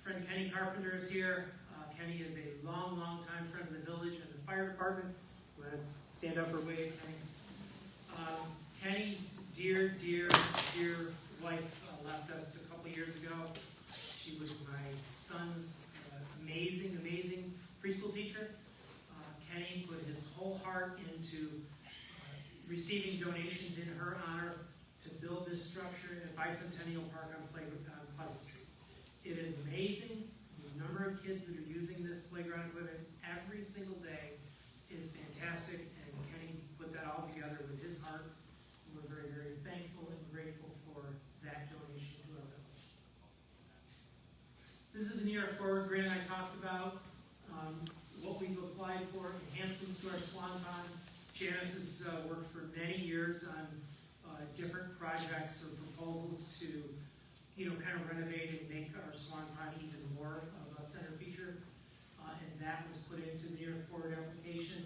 friend Kenny Carpenter is here. Kenny is a long time friend of the village and the fire department. You want to stand up or wave, Kenny? Kenny's dear wife left us a couple years ago. She was my son's amazing preschool teacher. Kenny put his whole heart into receiving donations in her honor to build this structure at Bicentennial Park on Pleasant Street. It is amazing. The number of kids that are using this playground equipment every single day is fantastic, and Kenny put that all together with his heart. And we're very thankful and grateful for that donation to our village. This is the New York Forward grant I talked about. What we've applied for, enhancements to our Swan Pond. Janice has worked for many years on different projects or proposals to, kind of renovate and make our Swan Pond even more of a center feature. And that was put into the New York Forward application.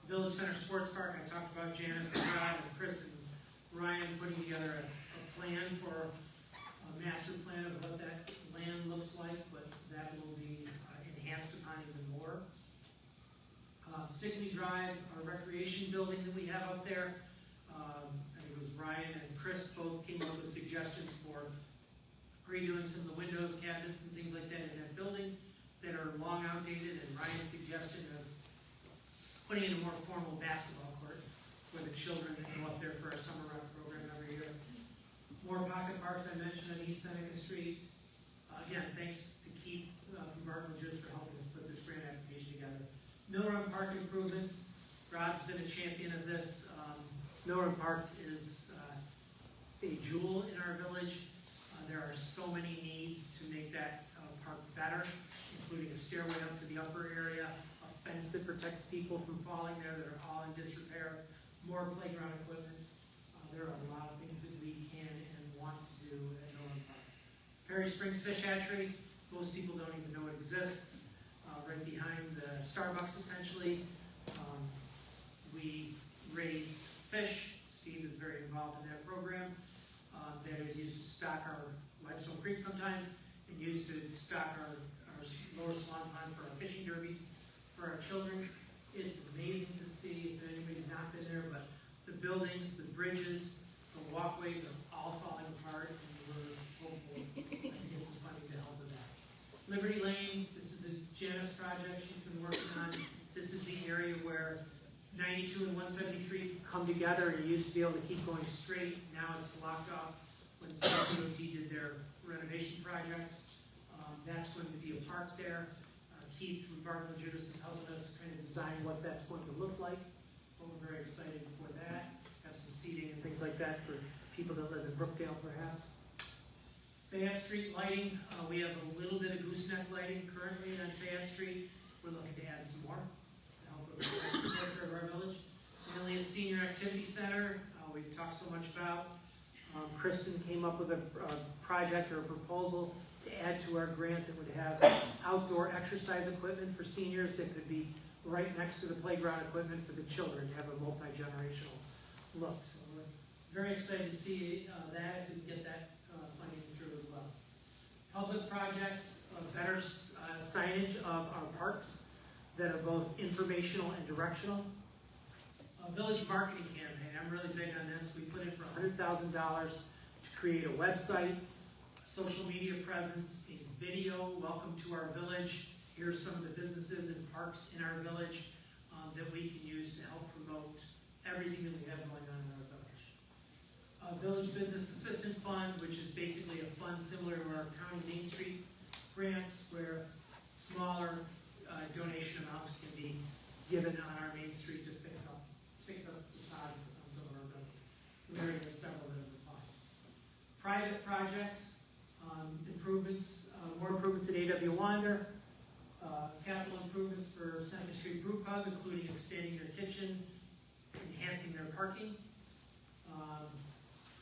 Village Center Sports Park, I talked about Janice and Rob and Chris and Ryan putting together a plan for a master plan of what that land looks like, but that will be enhanced upon even more. Stickley Drive, our recreation building that we have up there. I think it was Ryan and Chris both came up with suggestions for redoing some of the windows, cabinets, and things like that in that building that are long outdated, and Ryan's suggestion of putting in a more formal basketball court for the children that go up there for our summer rec program every year. More pocket parks I mentioned on East Seneca Street. Again, thanks to Keith from Barton Just for helping us put this grant application together. Mill Run Park improvements. Rob's been a champion of this. Mill Run Park is a jewel in our village. There are so many needs to make that park better, including a stairway up to the upper area, a fence that protects people from falling there that are all in disrepair, more playground equipment. There are a lot of things that we can and want to do at Mill Run Park. Perry Springs Fish Hatchery, most people don't even know it exists. Right behind the Starbucks, essentially. We raise fish. Steve is very involved in that program. That is used to stock our Limestone Creek sometimes, and used to stock our lower Swan Pond for our fishing derbies for our children. It's amazing to see, if anybody's not been there, but the buildings, the bridges, the walkways are all falling apart, and we're hopeful to get some funding to help with that. Liberty Lane, this is a Janice project she's been working on. This is the area where 92 and 173 come together, and you used to be able to keep going straight. Now it's blocked off when CDOT did their renovation project. That's going to be a park there. Keith from Barton Judas is helping us kind of design what that's going to look like. But we're very excited for that. Got some seating and things like that for people that live in Brookdale, perhaps. Fayette Street lighting, we have a little bit of gooseneck lighting currently on Fayette Street. We're looking to add some more to help with the character of our village. Finally, a senior activity center, we've talked so much about. Kristen came up with a project or a proposal to add to our grant that would have outdoor exercise equipment for seniors that could be right next to the playground equipment for the children to have a multi-generational look. So we're very excited to see that, if we can get that funding through as well. Public projects, better signage of our parks that are both informational and directional. Village marketing campaign, I'm really big on this. We put in for $100,000 to create a website, a social media presence, a video, welcome to our village. Here's some of the businesses and parks in our village that we can use to help promote everything that we have going on in our village. Village Business Assistant Fund, which is basically a fund similar to our County Main Street grants, where smaller donation amounts can be given on our Main Street to fix up facades on some of our buildings. We already have several that have applied. Private projects, improvements, more improvements at A.W. Wander, capital improvements for Seneca Street Brew Pub, including expanding their kitchen, enhancing their parking.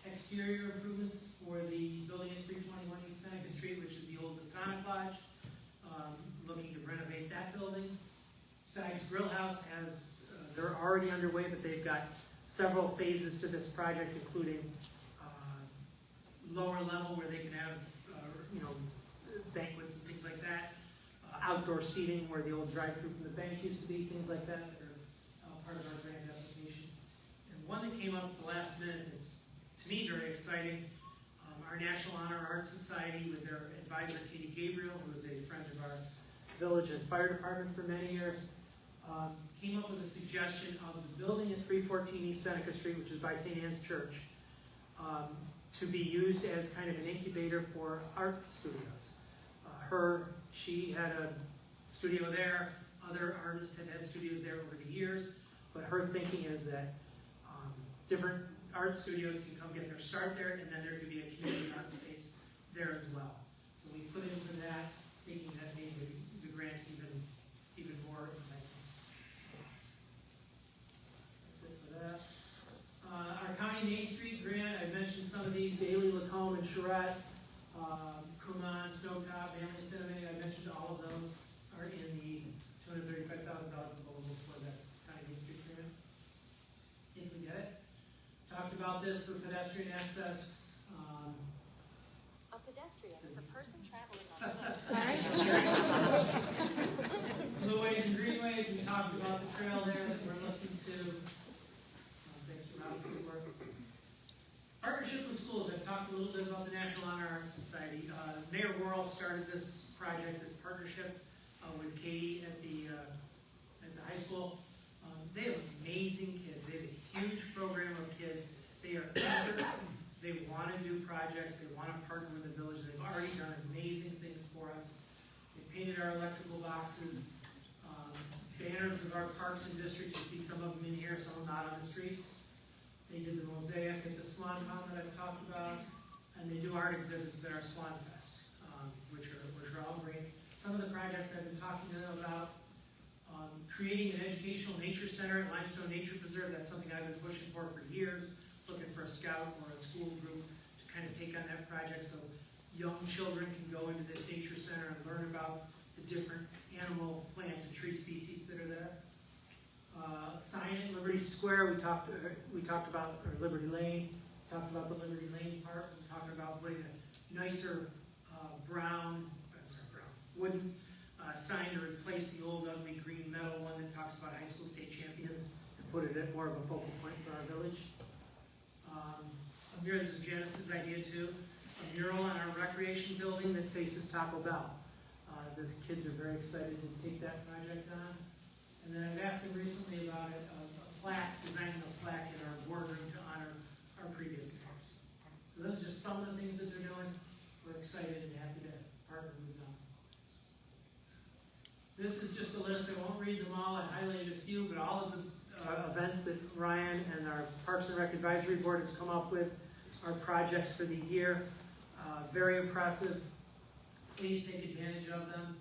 Exterior improvements for the building at 321 East Seneca Street, which is the old Masonic Lodge. looking to renovate that building. Stag's Grill House has, they're already underway, but they've got several phases to this project, including lower level where they can have, banquets and things like that. Outdoor seating where the old drive-through from the bank used to be, things like that are part of our grant application. And one that came up at the last minute that's, to me, very exciting, our National Honor Art Society with their advisor, Katie Gabriel, who was a friend of our village and fire department for many years, came up with a suggestion of the building at 314 East Seneca Street, which is by St. Anne's Church, to be used as kind of an incubator for art studios. She had a studio there, other artists have had studios there over the years, but her thinking is that different art studios can come get their start there, and then there could be a community art space there as well. So we put into that, thinking that made the grant even more enticing. That's it for that. Our County Main Street grant, I mentioned some of these, Bailey, Lacombe, and Charette, Kumon, Snowcop, Family Cinema, I mentioned all of those are in the $235,000 proposal for the County Main Street grant. If we get it. Talked about this for pedestrian access. A pedestrian is a person traveling on foot. Blueways and greenways, we talked about the trail there that we're looking to. Thanks for Rob's good work. Partnership with schools, I've talked a little bit about the National Honor Art Society. Mayor Worrell started this project, this partnership with Katie at the high school. They have amazing kids. They have a huge program of kids. They are eager. They want to do projects. They want to partner with the village. They've already done amazing things for us. They painted our electrical boxes, banners of our parks and districts. You see some of them in here, some of them not on the streets. They did the mosaic at the Swan Pond that I've talked about, and they do art exhibits at our Swan Fest, which are all great. Some of the projects I've been talking to them about, creating an educational nature center at Limestone Nature Preserve. That's something I've been pushing for years, looking for a scout or a school group to kind of take on that project so young children can go into this nature center and learn about the different animal, plant, and tree species that are there. Sign at Liberty Square, we talked about, or Liberty Lane, talked about the Liberty Lane part. We talked about putting a nicer wooden sign to replace the old ugly green metal one that talks about high school state champions and put it at more of a focal point for our village. A mural, this is Janice's idea too, a mural on our recreation building that faces Taco Bell. The kids are very excited to take that project on. And then I've asked them recently about a plaque, designing a plaque in our boardroom to honor our previous mayors. So those are just some of the things that they're doing. We're excited and happy to partner with them. This is just a list. I won't read them all. I highlighted a few, but all of the events that Ryan and our Parks and Rec Advisory Board has come up with are projects for the year. Very impressive. Please take advantage of them.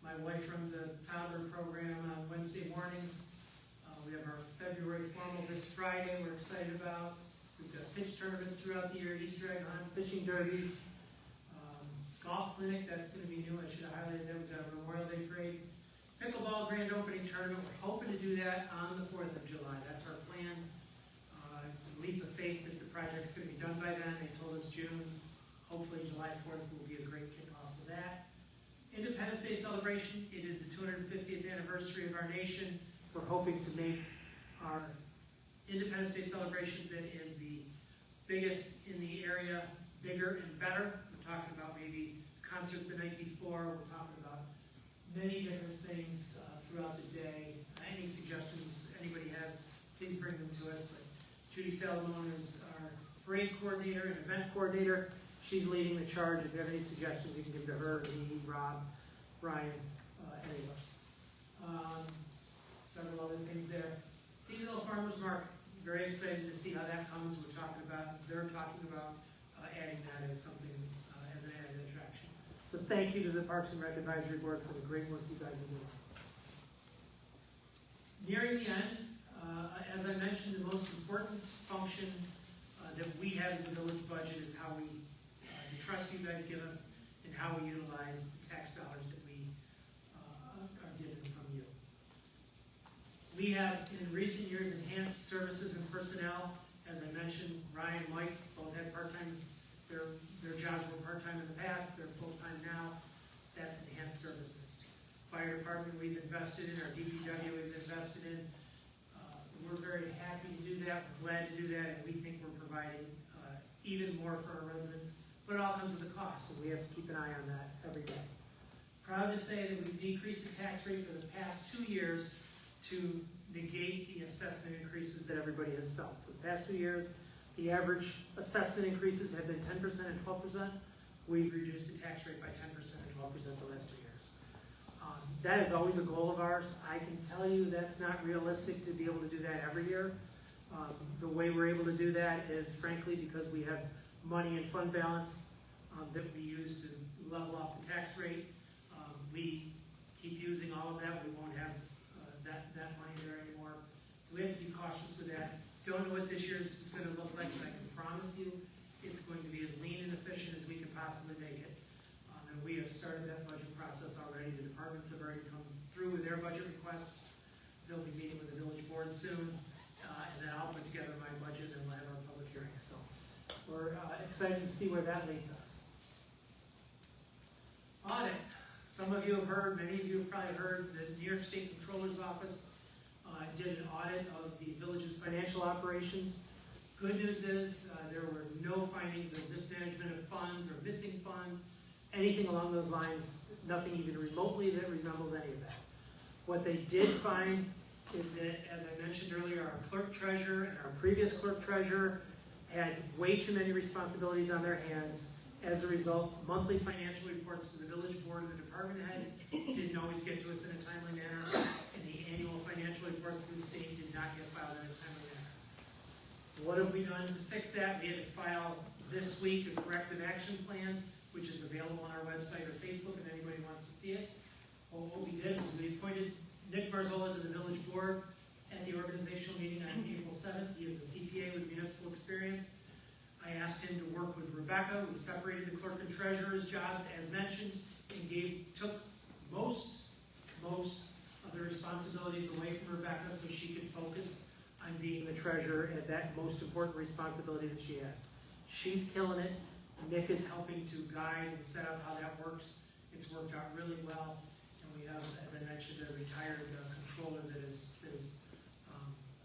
My wife runs a toddler program on Wednesday mornings. We have our February formal this Friday we're excited about. We've got pitch tournaments throughout the year, Easter egg hunt, fishing derbies, golf clinic, that's going to be new. I should have highlighted that. We've got a Memorial Day parade. Pickleball grand opening tournament. We're hoping to do that on the 4th of July. That's our plan. It's a leap of faith that the project's going to be done by then. They told us June. Hopefully July 4th will be a great kickoff for that. Independence Day celebration. It is the 250th anniversary of our nation. We're hoping to make our Independence Day celebration that is the biggest in the area bigger and better. We're talking about maybe concert the night before. We're talking about many different things throughout the day. Any suggestions anybody has, please bring them to us. But Judy Salomon is our parade coordinator and event coordinator. She's leading the charge. If you have any suggestions, you can give to her, me, Rob, Brian, any of us. Several other things there. Seasonal Farmers Market. Very excited to see how that comes. They're talking about adding that as something, as an added attraction. So thank you to the Parks and Rec Advisory Board for the great work you guys are doing. Nearing the end, as I mentioned, the most important function that we have as a village budget is how we the trust you guys give us and how we utilize the tax dollars that we have, in recent years, enhanced services and personnel. As I mentioned, Ryan and Mike both had part-time, their jobs were part-time in the past, they're full-time now. That's enhanced services. Fire department we've invested in, our DPW we've invested in. We're very happy to do that, we're glad to do that, and we think we're providing even more for our residents. But it all comes with a cost, and we have to keep an eye on that every day. Proud to say that we've decreased the tax rate for the past 2 years to negate the assessment increases that everybody has felt. So the past 2 years, the average assessment increases have been 10% and 12%. We've reduced the tax rate by 10% and 12% the last 2 years. That is always a goal of ours. I can tell you that's not realistic to be able to do that every year. The way we're able to do that is frankly because we have money in fund balance that we use to level off the tax rate. We keep using all of that. We won't have that money there anymore. So we have to be cautious with that. Don't know what this year's is going to look like, but I can promise you it's going to be as lean and efficient as we can possibly make it. And we have started that budget process already. The departments have already come through with their budget requests. They'll be meeting with the village board soon. And then I'll put together my budget and we'll have our public hearing. So we're excited to see where that leads us. Audit. Some of you have heard, many of you have probably heard, the New York State Controller's Office did an audit of the village's financial operations. Good news is there were no findings of mismanagement of funds or missing funds, anything along those lines, nothing even remotely that resembles any of that. What they did find is that, as I mentioned earlier, our clerk treasurer and our previous clerk treasurer had way too many responsibilities on their hands. As a result, monthly financial reports to the village board and the department heads didn't always get to us in a timely manner, and the annual financial reports to the state did not get filed in a timely manner. What have we done to fix that? We had to file this week a corrective action plan, which is available on our website or Facebook if anybody wants to see it. Well, what we did was we appointed Nick Barzola to the village board at the organizational meeting on April 7th. He is a CPA with municipal experience. I asked him to work with Rebecca. We separated the clerk and treasurer's jobs, as mentioned, and took most of the responsibilities away from Rebecca so she could focus on being the treasurer and that most important responsibility that she has. She's killing it. Nick is helping to guide and set up how that works. It's worked out really well. And we have, as I mentioned, a retired controller that is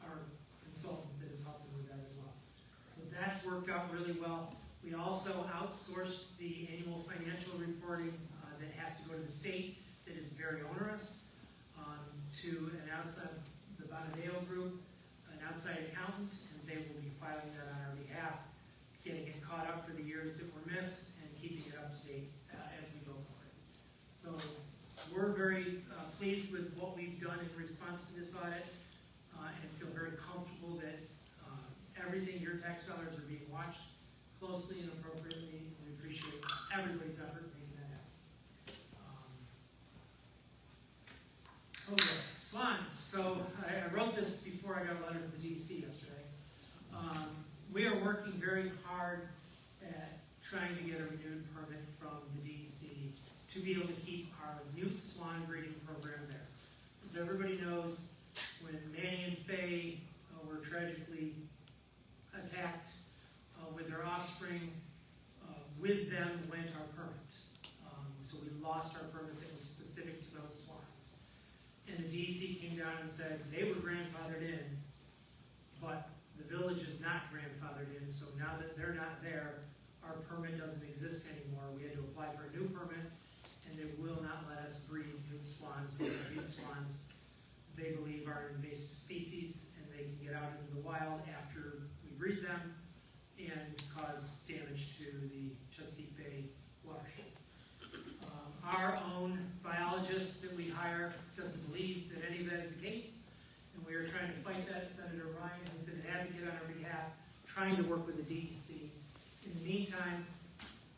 our consultant that is helping with that as well. So that's worked out really well. We also outsourced the annual financial reporting that has to go to the state, that is very onerous, to an outside, the Bonadeo Group, an outside accountant, and they will be filing that on our behalf, getting it caught up for the years that were missed and keeping it up to date as we go forward. So we're very pleased with what we've done in response to this audit and feel very comfortable that everything, your tax dollars are being watched closely and appropriately, and we appreciate everybody's effort in making that happen. Okay, swans. So I wrote this before I got a letter from the DEC yesterday. We are working very hard at trying to get a renewed permit from the DEC to be able to keep our newt swan breeding program there. As everybody knows, when Manny and Faye were tragically attacked with their offspring, with them went our permit. So we lost our permit that was specific to those swans. And the DEC came down and said they were grandfathered in, but the village is not grandfathered in, so now that they're not there, our permit doesn't exist anymore. We had to apply for a new permit, and they will not let us breed newt swans because newt swans, they believe, are an invasive species, and they can get out into the wild after we breed them and cause damage to the Chesapeake Bay watershed. Our own biologist that we hire doesn't believe that any of that is the case, and we are trying to fight that. Senator Ryan has been an advocate on our behalf, trying to work with the DEC. In the meantime,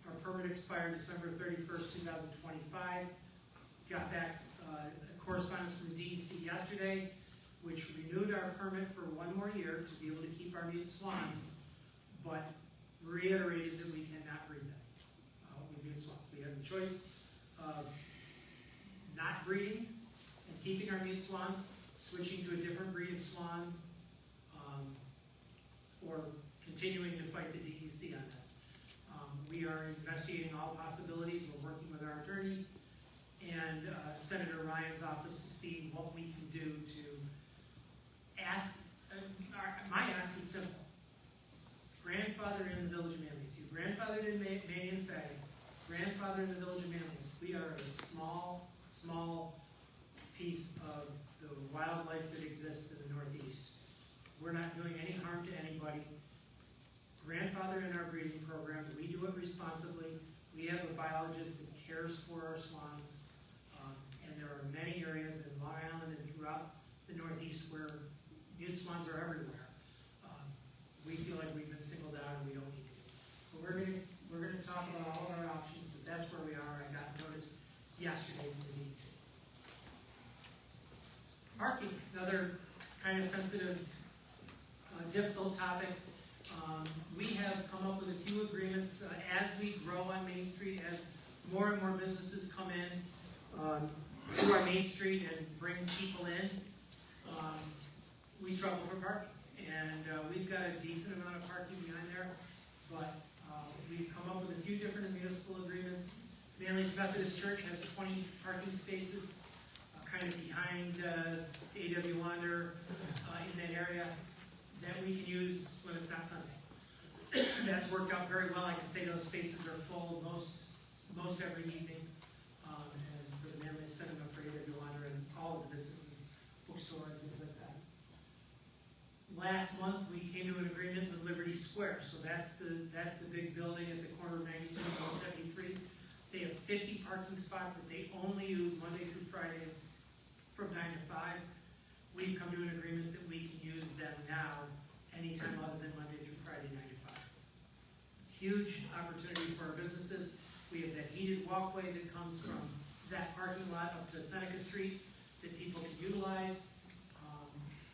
our permit expired December 31st, 2025. Got back a correspondence from the DEC yesterday, which renewed our permit for one more year to be able to keep our newt swans, but reiterated that we cannot breed them with newt swans. We have the choice of not breeding and keeping our newt swans, switching to a different breed of swan, or continuing to fight the DEC on this. We are investigating all possibilities. We're working with our attorneys and Senator Ryan's office to see what we can do to ask. My ask is simple. Grandfather in the Village of Manlius. You grandfathered in Mannion Fay, grandfather in the Village of Manlius. We are a small piece of the wildlife that exists in the Northeast. We're not doing any harm to anybody. Grandfather in our breeding program, we do it responsibly. We have a biologist that cares for our swans. And there are many areas in Long Island and throughout the Northeast where mute swans are everywhere. We feel like we've been singled out and we don't need to be. So we're gonna talk about all of our options, but that's where we are. I got notice yesterday from the DEC. Parking, another kind of sensitive, difficult topic. We have come up with a few agreements as we grow on Main Street, as more and more businesses come in to our Main Street and bring people in. We struggle for parking, and we've got a decent amount of parking behind there, but we've come up with a few different municipal agreements. Manlius Methodist Church has 20 parking spaces, kind of behind A.W. Wander in that area, that we can use when it's not Sunday. That's worked out very well. I can say those spaces are full most every evening. And for the Manlius Cinema, for A.W. Wander, and all of the businesses, bookstore and things like that. Last month, we came to an agreement with Liberty Square. So that's the big building at the corner of 92 and 173. They have 50 parking spots that they only use Monday through Friday from 9 to 5. We've come to an agreement that we can use them now anytime other than Monday through Friday, 9 to 5. Huge opportunity for our businesses. We have that heated walkway that comes from that parking lot up to Seneca Street that people can utilize.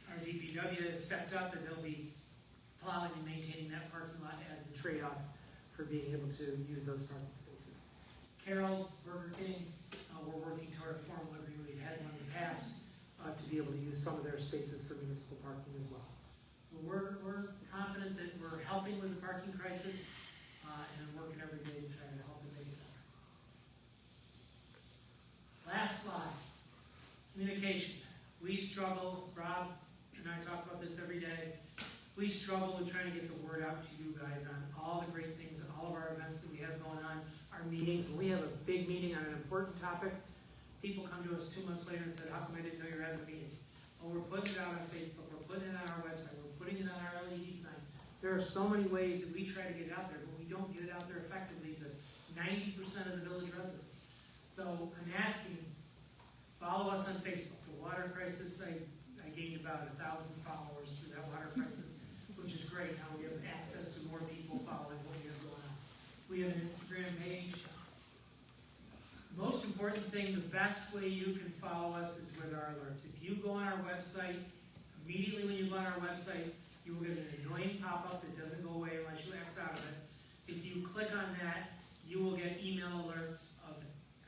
Our DPW has stepped up and they'll be plowing and maintaining that parking lot as the trade-off for being able to use those parking spaces. Carol's, Burger King, we're working toward a formal agreement. We've had one in the past to be able to use some of their spaces for municipal parking as well. So we're confident that we're helping with the parking crisis and working every day to try to help it make it better. Last slide, communication. We struggle, Rob and I talk about this every day. We struggle with trying to get the word out to you guys on all the great things and all of our events that we have going on, our meetings. When we have a big meeting on an important topic, people come to us 2 months later and say, how come I didn't know you were having a meeting? Oh, we're putting it out on Facebook, we're putting it on our website, we're putting it on our LED sign. There are so many ways that we try to get it out there, but we don't get it out there effectively to 90% of the village residents. So I'm asking, follow us on Facebook. The water crisis, I gained about 1,000 followers through that water crisis, which is great. Now we have access to more people following what we have going on. We have an Instagram page. Most important thing, the best way you can follow us is with our alerts. If you go on our website, immediately when you go on our website, you will get an annoying pop-up that doesn't go away unless you X out of it. If you click on that, you will get email alerts of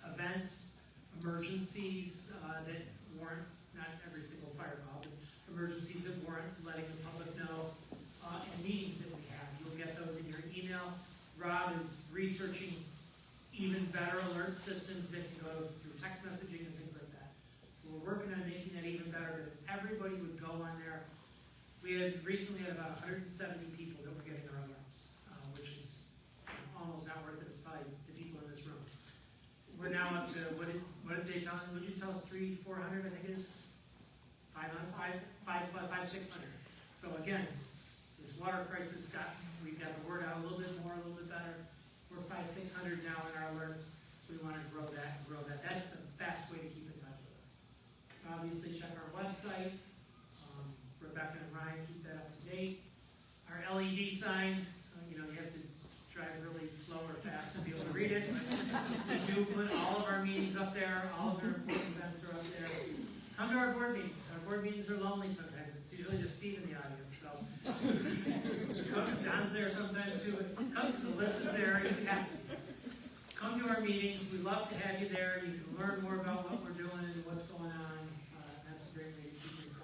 events, emergencies that warrant, not every single fire call, but emergencies that warrant letting the public know, and meetings that we have. You'll get those in your email. Rob is researching even better alert systems that can go through text messaging and things like that. So we're working on making that even better, that everybody would go on there. We had recently had about 170 people that were getting our alerts, which is almost not worth it. It's probably the people in this room. We're now up to, what did they tell us? Would you tell us 300, 400, I think it is? 500, 600. So again, this water crisis we've got the word out a little bit more, a little bit better. We're 500, 600 now in our alerts. We want to grow that and grow that. That's the best way to keep in touch with us. Obviously, check our website. Rebecca and Ryan keep that up to date. Our LED sign, you have to drive really slow or fast to be able to read it. We do put all of our meetings up there. All of our important events are up there. Come to our board meetings. Our board meetings are lonely sometimes. It's usually just Steve in the audience. So John's there sometimes too. The list is there. You have to come to our meetings. We love to have you there. You can learn more about what we're doing and what's going on. That's a great way to keep in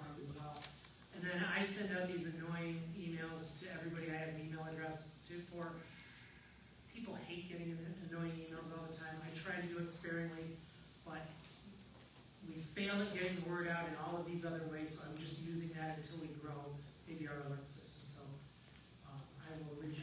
then I send out these annoying emails to everybody. I have an email address for. People hate getting annoying emails all the time. I try to do it sparingly, but we fail at getting the word out in all of these other ways, so I'm just using that until we grow maybe our alert system. So I will reach